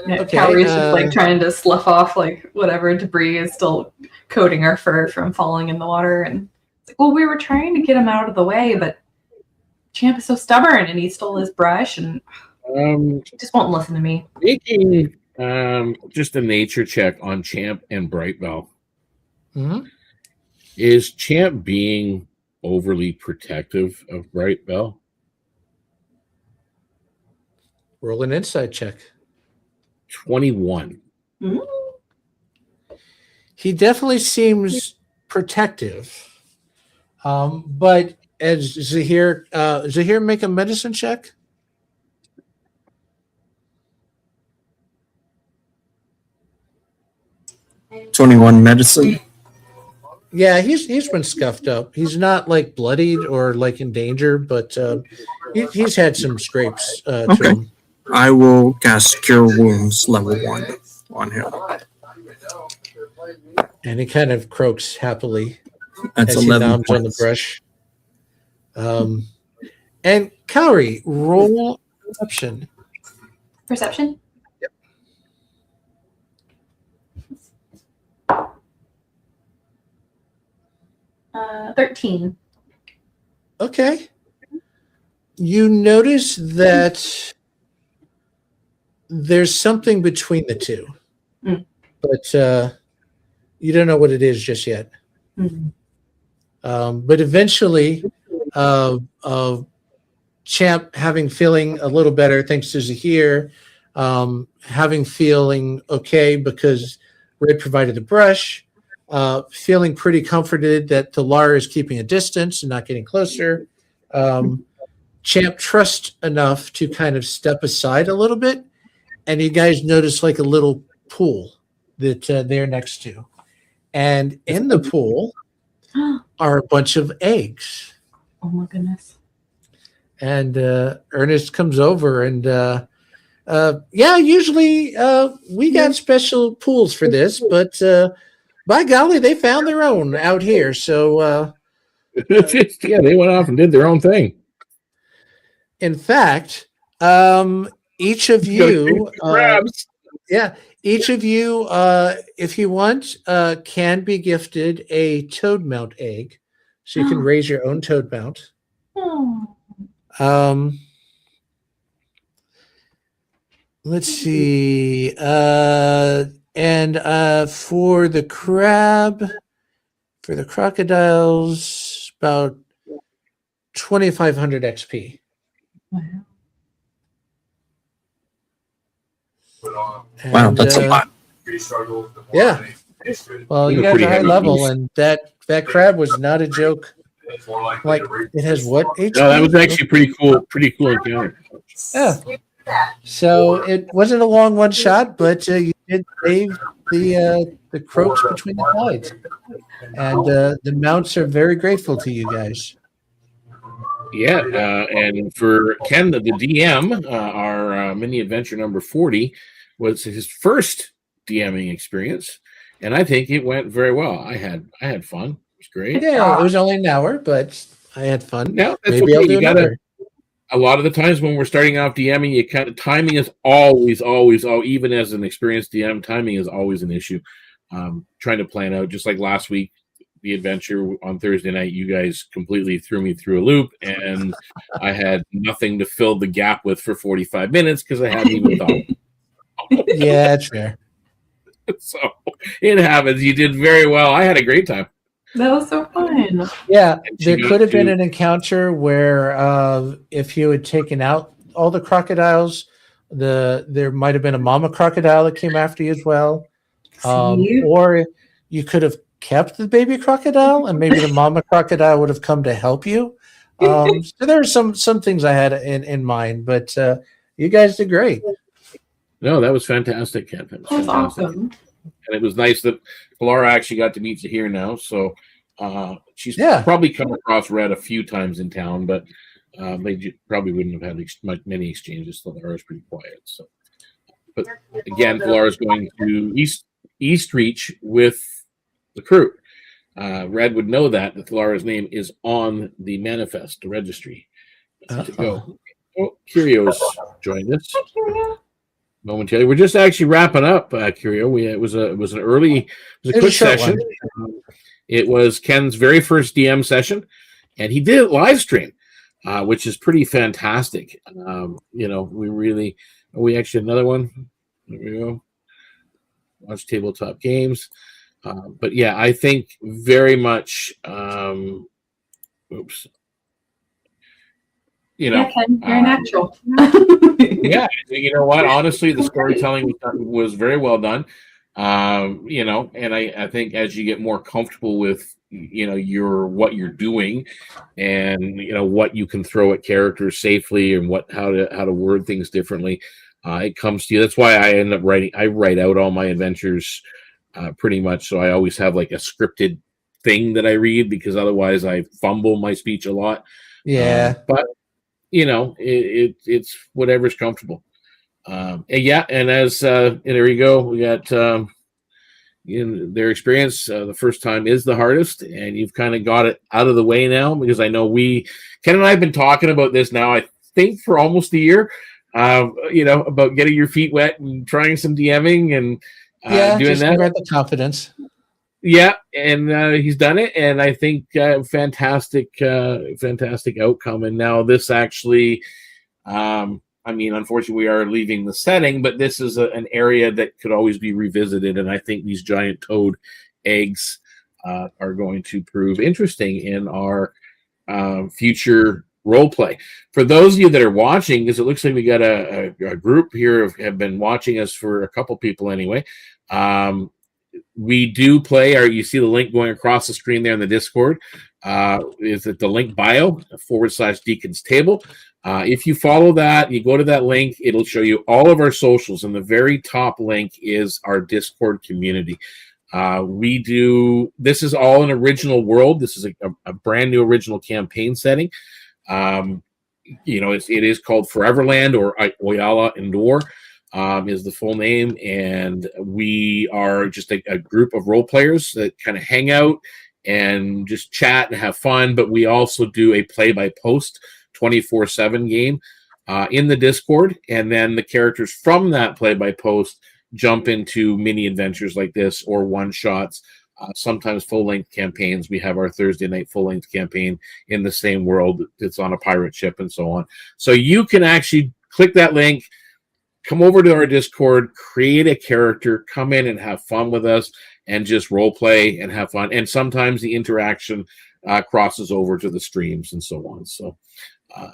Yeah, Okay, Cowrie's just like trying to slough off like whatever debris is still coating our fur from falling in the water. And it's like, well, we were trying to get him out of the way, but Champ is so stubborn and he stole his brush and he just won't listen to me. Making just a nature check on Champ and Brightbell. Mm-hmm. Is Champ being overly protective of Brightbell? Roll an insight check. 21. Mm. He definitely seems protective. But as Zahir make a medicine check. 21 medicine. Yeah, he's been scuffed up. He's not like bloodied or like in danger, but he's had some scrapes to Okay. him. I will cast Cure Wounds level 1 on him. And he kind of croaks happily That's as he 11 noms on the points. brush. And Cowrie, roll perception. Perception? 13. Okay. You notice that there's something between the two, but you don't know what it is just yet. Mm. But eventually, Champ feeling a little better thanks to Zahir, feeling okay because Red provided the brush, feeling pretty comforted that the Lar is keeping a distance and not getting closer. Champ trusts enough to kind of step aside a little bit, and you guys notice like a little pool that they're next to. And in the pool are a bunch of eggs. Oh my goodness. And Ernest comes over and usually we got special pools for this, but by golly, they found their own out here. So they went off and did their own thing. in fact, each of you if you want, can be gifted a toad mount egg. So you can raise your own toad mount. Oh. Let's see. And for the crocodiles, about 2,500 XP. Wow, that's a lot. Yeah. Well, you These are guys pretty are high heavy level, beasts. and that crab was not a joke. Like it has what HP? No, that was actually pretty cool encounter. Yeah. So it wasn't a long one shot, but you did save the croaks between the tides, and the mounts are very grateful to you guys. Yeah, and for Ken, the DM, our mini adventure number 40 was his first DMing experience, and I think it went very well. I had fun. It was great. Yeah, it was only an hour, but I had fun. No, that's Maybe I'll okay. do You gotta. another. A lot of the times when we're starting off DMing, you kind of timing is always, even as an experienced DM, timing is always an issue. Trying to plan out, just like last week, the adventure on Thursday night, you guys completely threw me through a loop, and I had nothing to fill the gap with for 45 minutes because I hadn't even thought. Yeah, that's fair. So it happens. You did very well. I had a great time. That was so fun. Yeah, And she there got could have been to- an encounter where if you had taken out all the crocodiles, There might have been a mama crocodile that came after you as well. See? Or you could have kept the baby crocodile, and maybe the mama crocodile would have come to help you. So there are some things I had in mind, but you guys did great. No, that was fantastic, Ken. That was fantastic. Awesome. And it was nice that Laura actually got to meet you here now. So she's Yeah. probably come across Red a few times in town, but they probably wouldn't have had many exchanges. So Laura's pretty quiet. So, but again, Laura's going to East Reach with the crew. Red would know that Laura's name is on the manifest, the registry. To go. Oh, Curio's joined us momentarily. We're just actually wrapping up, Curio. It was a quick session. It was Ken's very first DM session, and he did it live stream, which is pretty fantastic. We actually had another one. There we go. Watch tabletop games. But yeah, I think very much. Yeah, Ken, you're natural. Yeah, you know what? Honestly, the storytelling was very well done. And I think as you get more comfortable with what you're doing, and what you can throw at characters safely, and how to word things differently, it comes to you. That's why I end up writing. I write out all my adventures pretty much, so I always have like a scripted thing that I read, because otherwise I fumble my speech a lot. Yeah, but it's whatever's comfortable. And as there you go, we got their experience. The first time is the hardest, and you've kind of got it out of the way now, because I know Ken and I have been talking about this now, I think for almost a year, about getting your feet wet and trying some DMing and doing that. About the confidence. Yeah, and he's done it, and I think fantastic outcome. And now this actually, unfortunately, we are leaving the setting, but this is an area that could always be revisited, and I think these giant toad eggs are going to prove interesting in our future role play. For those of you that are watching, because it looks like we got a group here have been watching us for a couple people anyway. We do play, you see the link going across the screen there in the Discord. Is it the link bio /DeaconsTable? If you follow that, you go to that link, it'll show you all of our socials, and the very top link is our Discord community. This is all an original world. This is a brand new original campaign setting. It is called Foreverland, or Oiala-ndor. Is the full name, and we are just a group of role players that kind of hang out and just chat and have fun, but we also do a play-by-post 24/7 game in the Discord, and then the characters from that play-by-post jump into mini adventures like this, or one-shots, sometimes full-length campaigns. We have our Thursday night full-length campaign in the same world. It's on a pirate ship and so on. So you can actually click that link, come over to our Discord, create a character, come in and have fun with us, and just role play and have fun. And sometimes the interaction crosses over to the streams and so on. So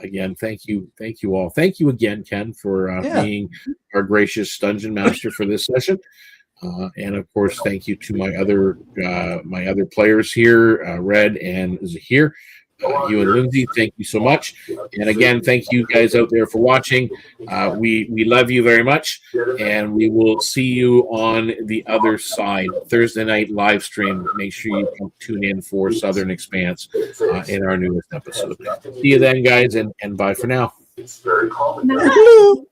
again, thank you all. Thank you again, Ken, for being our gracious dungeon master for this session. And of course, thank you to my other players here, Red and Zahir. You and Lindsay, thank you so much. And again, thank you guys out there for watching. We love you very much, and we will see you on the other side. Thursday night live stream. Make sure you tune in for Southern Expanse in our newest episode. See you then, guys, and bye for now. It's very common.